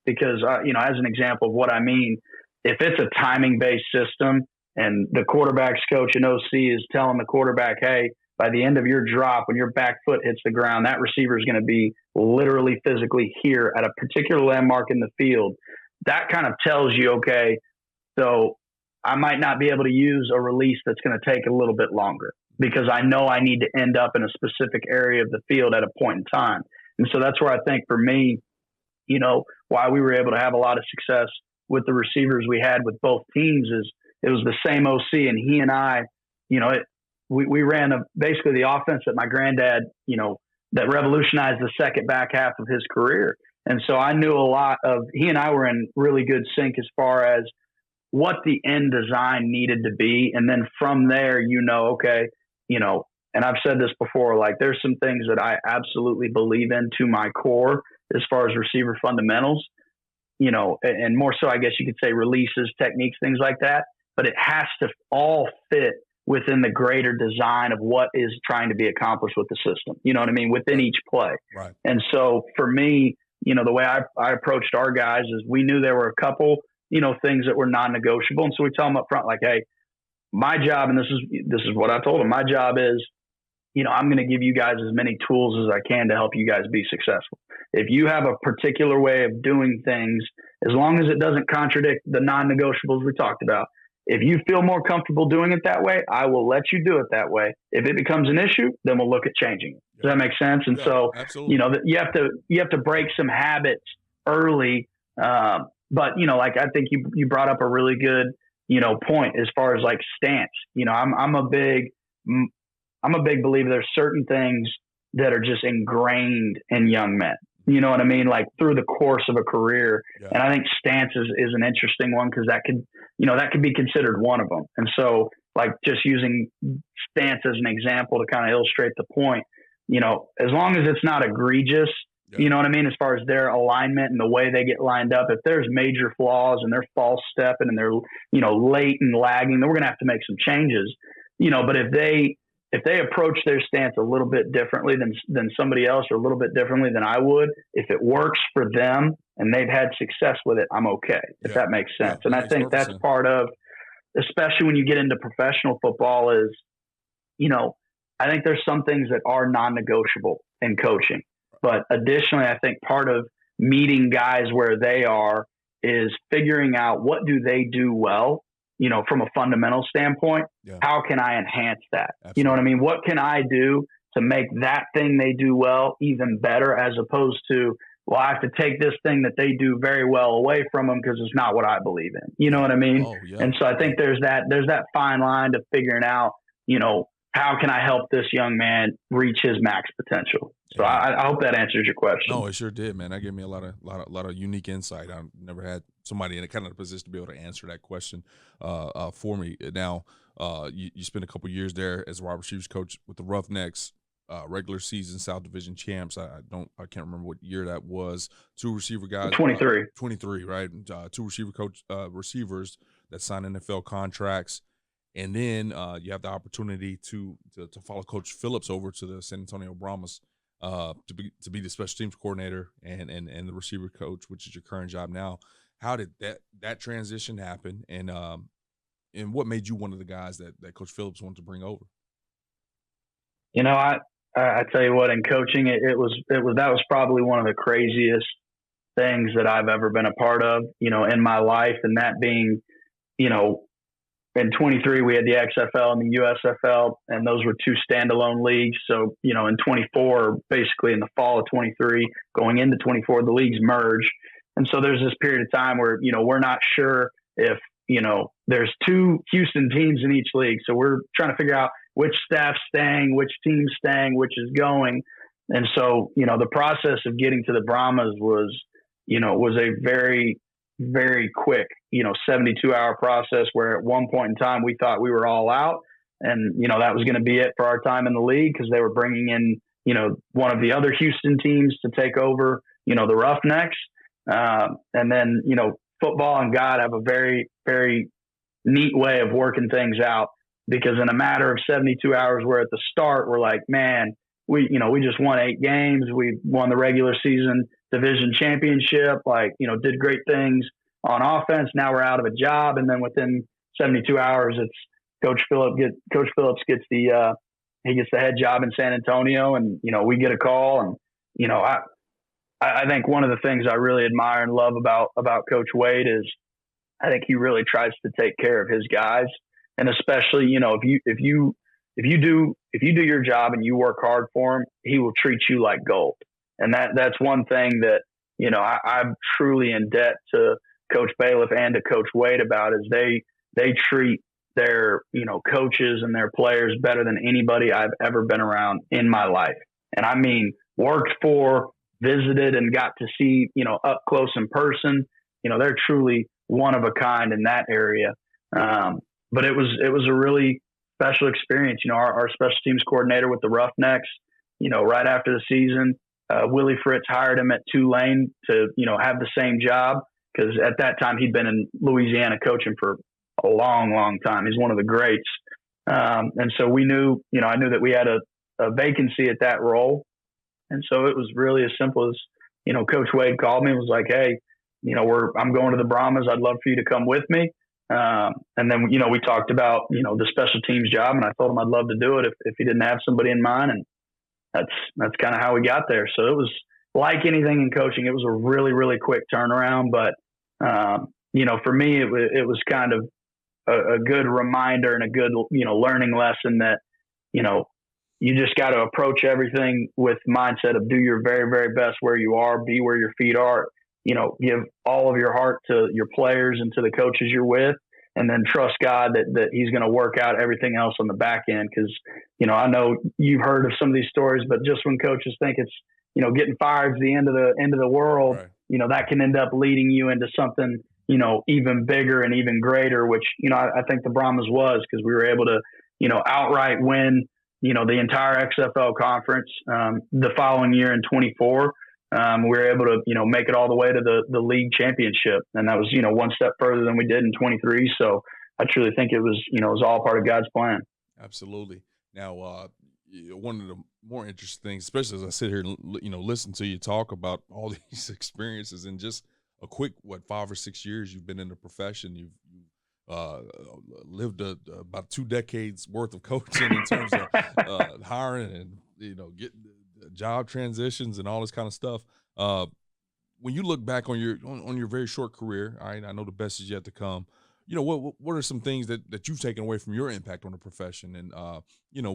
Because, as an example of what I mean, if it's a timing-based system and the quarterback's coach and OC is telling the quarterback, hey, by the end of your drop, when your back foot hits the ground, that receiver is going to be literally physically here at a particular landmark in the field. That kind of tells you, okay, so I might not be able to use a release that's going to take a little bit longer because I know I need to end up in a specific area of the field at a point in time. And so that's where I think for me, why we were able to have a lot of success with the receivers we had with both teams is it was the same OC, and he and I, we ran basically the offense that my granddad, that revolutionized the second back half of his career. And so I knew he and I were in really good sync as far as what the end design needed to be. And then from there, okay, and I've said this before, like there's some things that I absolutely believe in to my core as far as receiver fundamentals, and more so, I guess you could say releases, techniques, things like that. But it has to all fit within the greater design of what is trying to be accomplished with the system. You know what I mean? Within each play. Right. And so for me, the way I approached our guys is we knew there were a couple, things that were non-negotiable. And so we tell them up front, like, hey, my job, and this is what I told them, my job is, I'm going to give you guys as many tools as I can to help you guys be successful. If you have a particular way of doing things, as long as it doesn't contradict the non-negotiables we talked about, if you feel more comfortable doing it that way, I will let you do it that way. If it becomes an issue, then we'll look at changing it. Does that make sense? And so, absolutely. You have to break some habits early. But like I think you brought up a really good point as far as like stance. I'm a big believer there's certain things that are just ingrained in young men. You know what I mean? Like through the course of a career. Yeah. And I think stance is an interesting one because that could be considered one of them. And so like just using stance as an example to kind of illustrate the point, as long as it's not egregious, you know what I mean? As far as their alignment and the way they get lined up, if there's major flaws and they're false stepping and they're, late and lagging, then we're going to have to make some changes, but if they approach their stance a little bit differently than somebody else or a little bit differently than I would, if it works for them and they've had success with it, I'm okay, if that makes sense. And I think that's part of, especially when you get into professional football is, I think there's some things that are non-negotiable in coaching. But additionally, I think part of meeting guys where they are is figuring out what do they do well, from a fundamental standpoint. Yeah. How can I enhance that? Absolutely. You know what I mean? What can I do to make that thing they do well even better, as opposed to, well, I have to take this thing that they do very well away from them because it's not what I believe in. You know what I mean? Oh, yeah. And so I think there's that fine line to figuring out, how can I help this young man reach his max potential? So I hope that answers your question. No, it sure did, man. That gave me a lot of unique insight. I've never had somebody in a kind of position to be able to answer that question for me. Now, you spent a couple years there as a wide receivers coach with the Roughnecks, regular season South Division champs. I can't remember what year that was. Two receiver guys. 23, right? Two receivers that signed NFL contracts. And then you have the opportunity to follow Coach Phillips over to the San Antonio Brahmas to be the special teams coordinator and the receiver coach, which is your current job now. How did that transition happen, and what made you one of the guys that Coach Phillips wanted to bring over? I tell you what, in coaching, that was probably one of the craziest things that I've ever been a part of, in my life, and that being, in 23, we had the XFL and the USFL, and those were two standalone leagues. So, in 24, basically in the fall of 23, going into 24, the leagues merge. And so there's this period of time where, we're not sure if, there's two Houston teams in each league. So we're trying to figure out which staff's staying, which team's staying, which is going. And so, the process of getting to the Brahmas was a very, very quick, 72-hour process where at one point in time we thought we were all out, and that was going to be it for our time in the league because they were bringing in one of the other Houston teams to take over the Roughnecks, and then football and God have a very, very neat way of working things out, because in a matter of 72 hours, where at the start we're like, man, we just won 8 games, we won the regular season division championship, did great things on offense. Now we're out of a job. And then within 72 hours, it's Coach Phillips gets the head job in San Antonio, and, we get a call. And, I think one of the things I really admire and love about Coach Wade is I think he really tries to take care of his guys. And especially, if you do your job and you work hard for him, he will treat you like gold. And that's one thing that, I'm truly in debt to Coach Bailiff and to Coach Wade about, is they treat their, coaches and their players better than anybody I've ever been around in my life. And I mean, worked for, visited and got to see, up close in person, they're truly one of a kind in that area. But it was a really special experience. Our special teams coordinator with the Roughnecks, right after the season, Willie Fritz hired him at Tulane to, have the same job, because at that time he'd been in Louisiana coaching for a long, long time. He's one of the greats. And so we knew, I knew that we had a vacancy at that role. And so it was really as simple as, Coach Wade called me and was like, hey, I'm going to the Brahmas. I'd love for you to come with me. And then, we talked about, the special teams job, and I told him I'd love to do it if he didn't have somebody in mind. And that's kind of how we got there. So it was like anything in coaching. It was a really, really quick turnaround. But, for me, it was kind of a good reminder and a good, learning lesson that, you just got to approach everything with mindset of do your very, very best where you are, be where your feet are, give all of your heart to your players and to the coaches you're with, and then trust God that he's going to work out everything else on the back end. Cause, I know you've heard of some of these stories, but just when coaches think it's, getting fired is the end of the world, right, that can end up leading you into something, even bigger and even greater, which, I think the Brahmas was, because we were able to, outright win, the entire XFL conference the following year in 24. We were able to, make it all the way to the league championship. And that was, one step further than we did in 23. So I truly think it was, it was all part of God's plan. Absolutely. Now, one of the more interesting things, especially as I sit here and, listen to you talk about all these experiences in just a quick, 5 or 6 years you've been in the profession, you've lived about 2 decades worth of coaching in terms of hiring and, getting job transitions and all this kind of stuff. When you look back on your very short career, all right, I know the best is yet to come. What are some things that you've taken away from your impact on the profession, and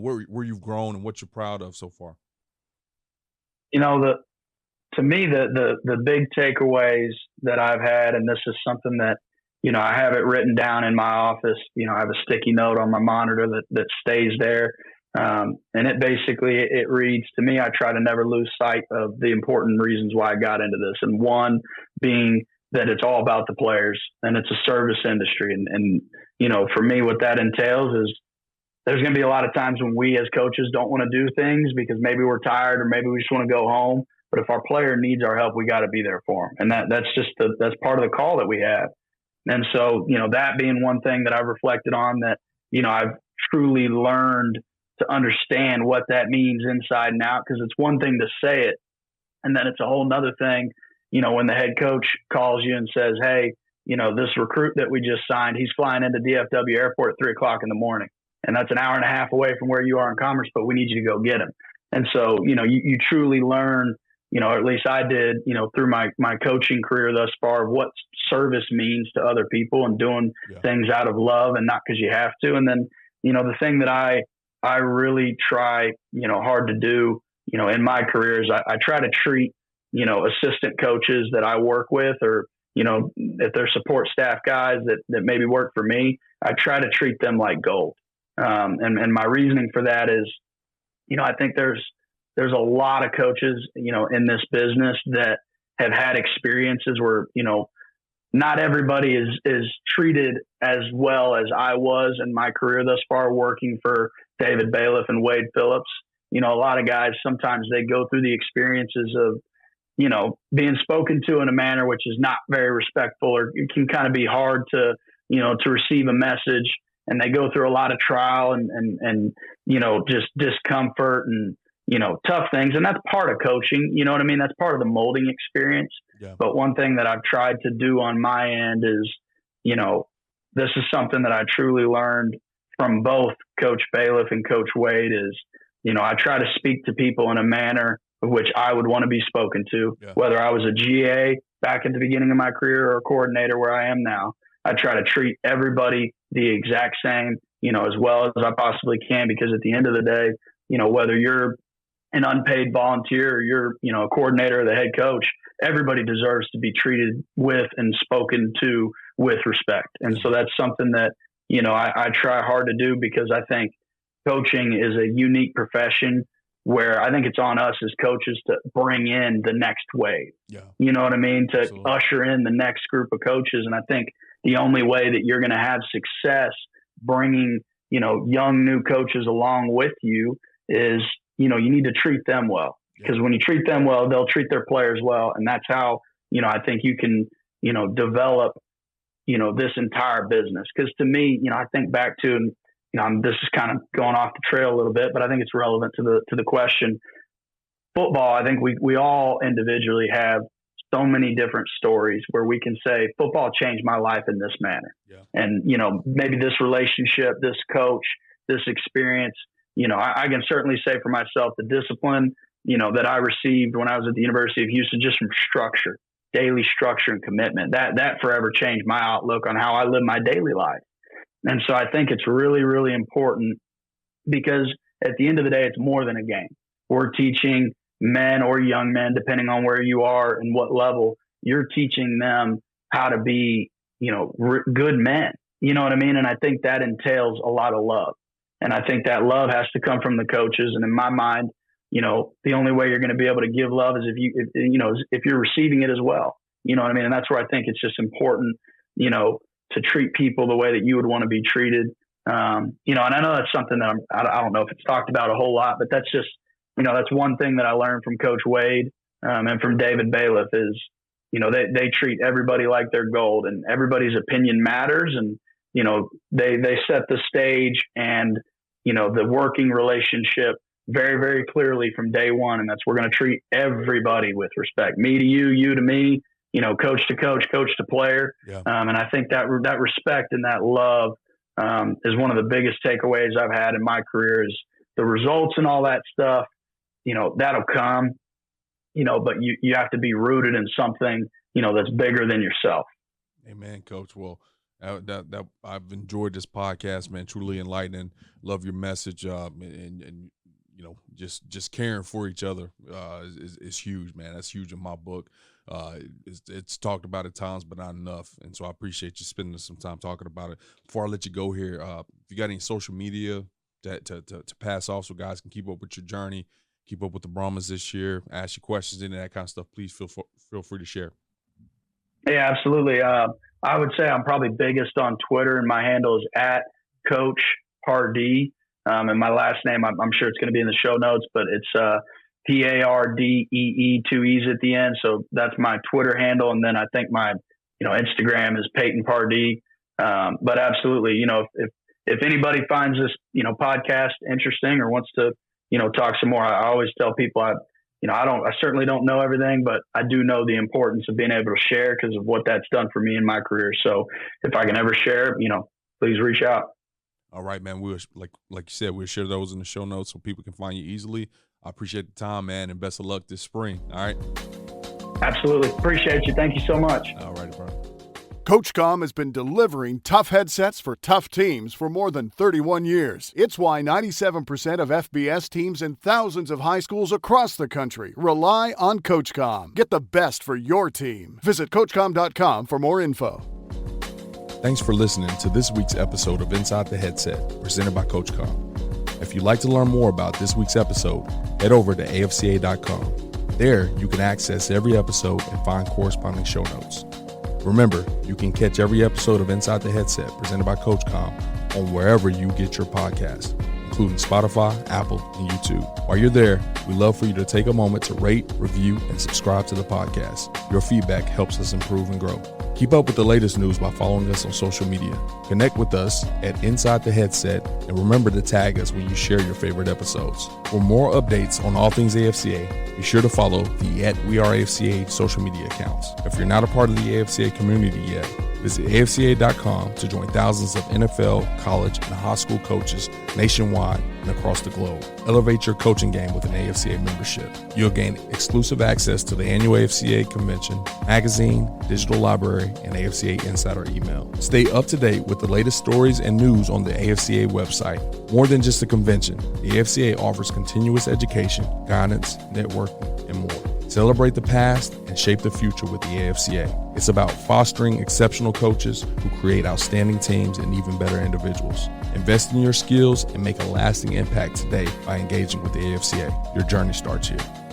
where you've grown and what you're proud of so far? To me, the big takeaways that I've had, and this is something that, I have it written down in my office. I have a sticky note on my monitor that stays there. And it reads, to me, I try to never lose sight of the important reasons why I got into this. And one being that it's all about the players, and it's a service industry. And for me, what that entails is there's going to be a lot of times when we as coaches don't want to do things because maybe we're tired or maybe we just want to go home. But if our player needs our help, we got to be there for them. And that's part of the call that we have. And so, that being one thing that I've reflected on, that, I've truly learned to understand what that means inside and out, because it's one thing to say it, and then it's a whole nother thing, when the head coach calls you and says, hey, this recruit that we just signed, he's flying into DFW airport at 3:00 in the morning, and that's an hour and a half away from where you are in Commerce, but we need you to go get him. And so, you truly learn, or at least I did, through my coaching career thus far, what service means to other people and doing things out of love and not because you have to. And then, the thing that I really try, hard to do, in my career is I try to treat, assistant coaches that I work with, or, if they're support staff guys that maybe work for me, I try to treat them like gold. And my reasoning for that is, I think there's a lot of coaches, in this business that have had experiences where, not everybody is treated as well as I was in my career thus far working for David Bailiff and Wade Phillips. A lot of guys, sometimes they go through the experiences of, being spoken to in a manner which is not very respectful, or it can kind of be hard to receive a message, and they go through a lot of trial and just discomfort and, tough things. And that's part of coaching, you know what I mean? That's part of the molding experience. Yeah. But one thing that I've tried to do on my end is, this is something that I truly learned from both Coach Bailiff and Coach Wade is, I try to speak to people in a manner of which I would want to be spoken to, whether I was a GA back at the beginning of my career or a coordinator where I am now. I try to treat everybody the exact same, as well as I possibly can, because at the end of the day, whether you're an unpaid volunteer or you're, a coordinator or the head coach, everybody deserves to be treated with and spoken to with respect. And so that's something that, I try hard to do, because I think coaching is a unique profession. where I think it's on us as coaches to bring in the next wave. Yeah. You know what I mean? To Absolutely. usher in the next group of coaches. And I think the only way that you're going to have success bringing, young new coaches along with you is, you need to treat them well. Because when you treat them well, they'll treat their players well. And that's how, I think you can, develop, this entire business. Because to me, I think back to, this is kind of going off the trail a little bit, but I think it's relevant to the question. Football, I think we all individually have so many different stories where we can say football changed my life in this manner. Yeah. And, maybe this relationship, this coach, this experience, I can certainly say for myself, the discipline, that I received when I was at the University of Houston, just from structure, daily structure and commitment, that forever changed my outlook on how I live my daily life. And so I think it's really, really important because at the end of the day, it's more than a game. We're teaching men or young men, depending on where you are and what level, you're teaching them how to be, good men. You know what I mean? And I think that entails a lot of love. And I think that love has to come from the coaches. And in my mind, the only way you're going to be able to give love is if you're receiving it as well. You know what I mean? And that's where I think it's just important, to treat people the way that you would want to be treated. And I know that's something that I don't know if it's talked about a whole lot, but that's just, that's one thing that I learned from Coach Wade and from David Bailiff is, they treat everybody like they're gold and everybody's opinion matters. And, they set the stage and, the working relationship very, very clearly from day one. And that's, we're going to treat everybody with respect, me to you, you to me, coach to coach, coach to player. Yeah. And I think that respect and that love is one of the biggest takeaways I've had in my career is the results and all that stuff, that'll come, but you have to be rooted in something, that's bigger than yourself. Amen, Coach. Well, that I've enjoyed this podcast, man. Truly enlightening. Love your message, and just caring for each other is huge, man. That's huge in my book. It's talked about at times, but not enough. And so I appreciate you spending some time talking about it. Before I let you go here, if you got any social media to pass off so guys can keep up with your journey, keep up with the Brahmas this year, ask you questions, any of that kind of stuff, please feel free to share. Yeah, absolutely. I would say I'm probably biggest on Twitter, and my handle is @Coach Pardee. And my last name, I'm sure it's going to be in the show notes, but it's Pardee, 2 E's at the end. So that's my Twitter handle. And then I think my, Instagram is Payton Pardee. But absolutely, if anybody finds this, podcast interesting or wants to, talk some more, I always tell people I certainly don't know everything, but I do know the importance of being able to share because of what that's done for me in my career. So if I can ever share, please reach out. All right, man. We'll, like you said, we'll share those in the show notes so people can find you easily. I appreciate the time, man, and best of luck this spring. All right. Absolutely. Appreciate you. Thank you so much. All righty, bro. Coach Com has been delivering tough headsets for tough teams for more than 31 years. It's why 97% of FBS teams and thousands of high schools across the country rely on Coach Com. Get the best for your team. Visit CoachCom.com for more info. Thanks for listening to this week's episode of Inside the Headset, presented by Coach Com. If you'd like to learn more about this week's episode, head over to AFCA.com. There, you can access every episode and find corresponding show notes. Remember, you can catch every episode of Inside the Headset, presented by Coach Com, on wherever you get your podcasts, including Spotify, Apple, and YouTube. While you're there, we'd love for you to take a moment to rate, review, and subscribe to the podcast. Your feedback helps us improve and grow. Keep up with the latest news by following us on social media. Connect with us at Inside the Headset, and remember to tag us when you share your favorite episodes. For more updates on all things AFCA, be sure to follow the @WeAreAFCA social media accounts. If you're not a part of the AFCA community yet, visit AFCA.com to join thousands of NFL, college, and high school coaches nationwide and across the globe. Elevate your coaching game with an AFCA membership. You'll gain exclusive access to the annual AFCA convention, magazine, digital library, and AFCA Insider email. Stay up to date with the latest stories and news on the AFCA website. More than just a convention, the AFCA offers continuous education, guidance, networking, and more. Celebrate the past and shape the future with the AFCA. It's about fostering exceptional coaches who create outstanding teams and even better individuals. Invest in your skills and make a lasting impact today by engaging with the AFCA. Your journey starts here.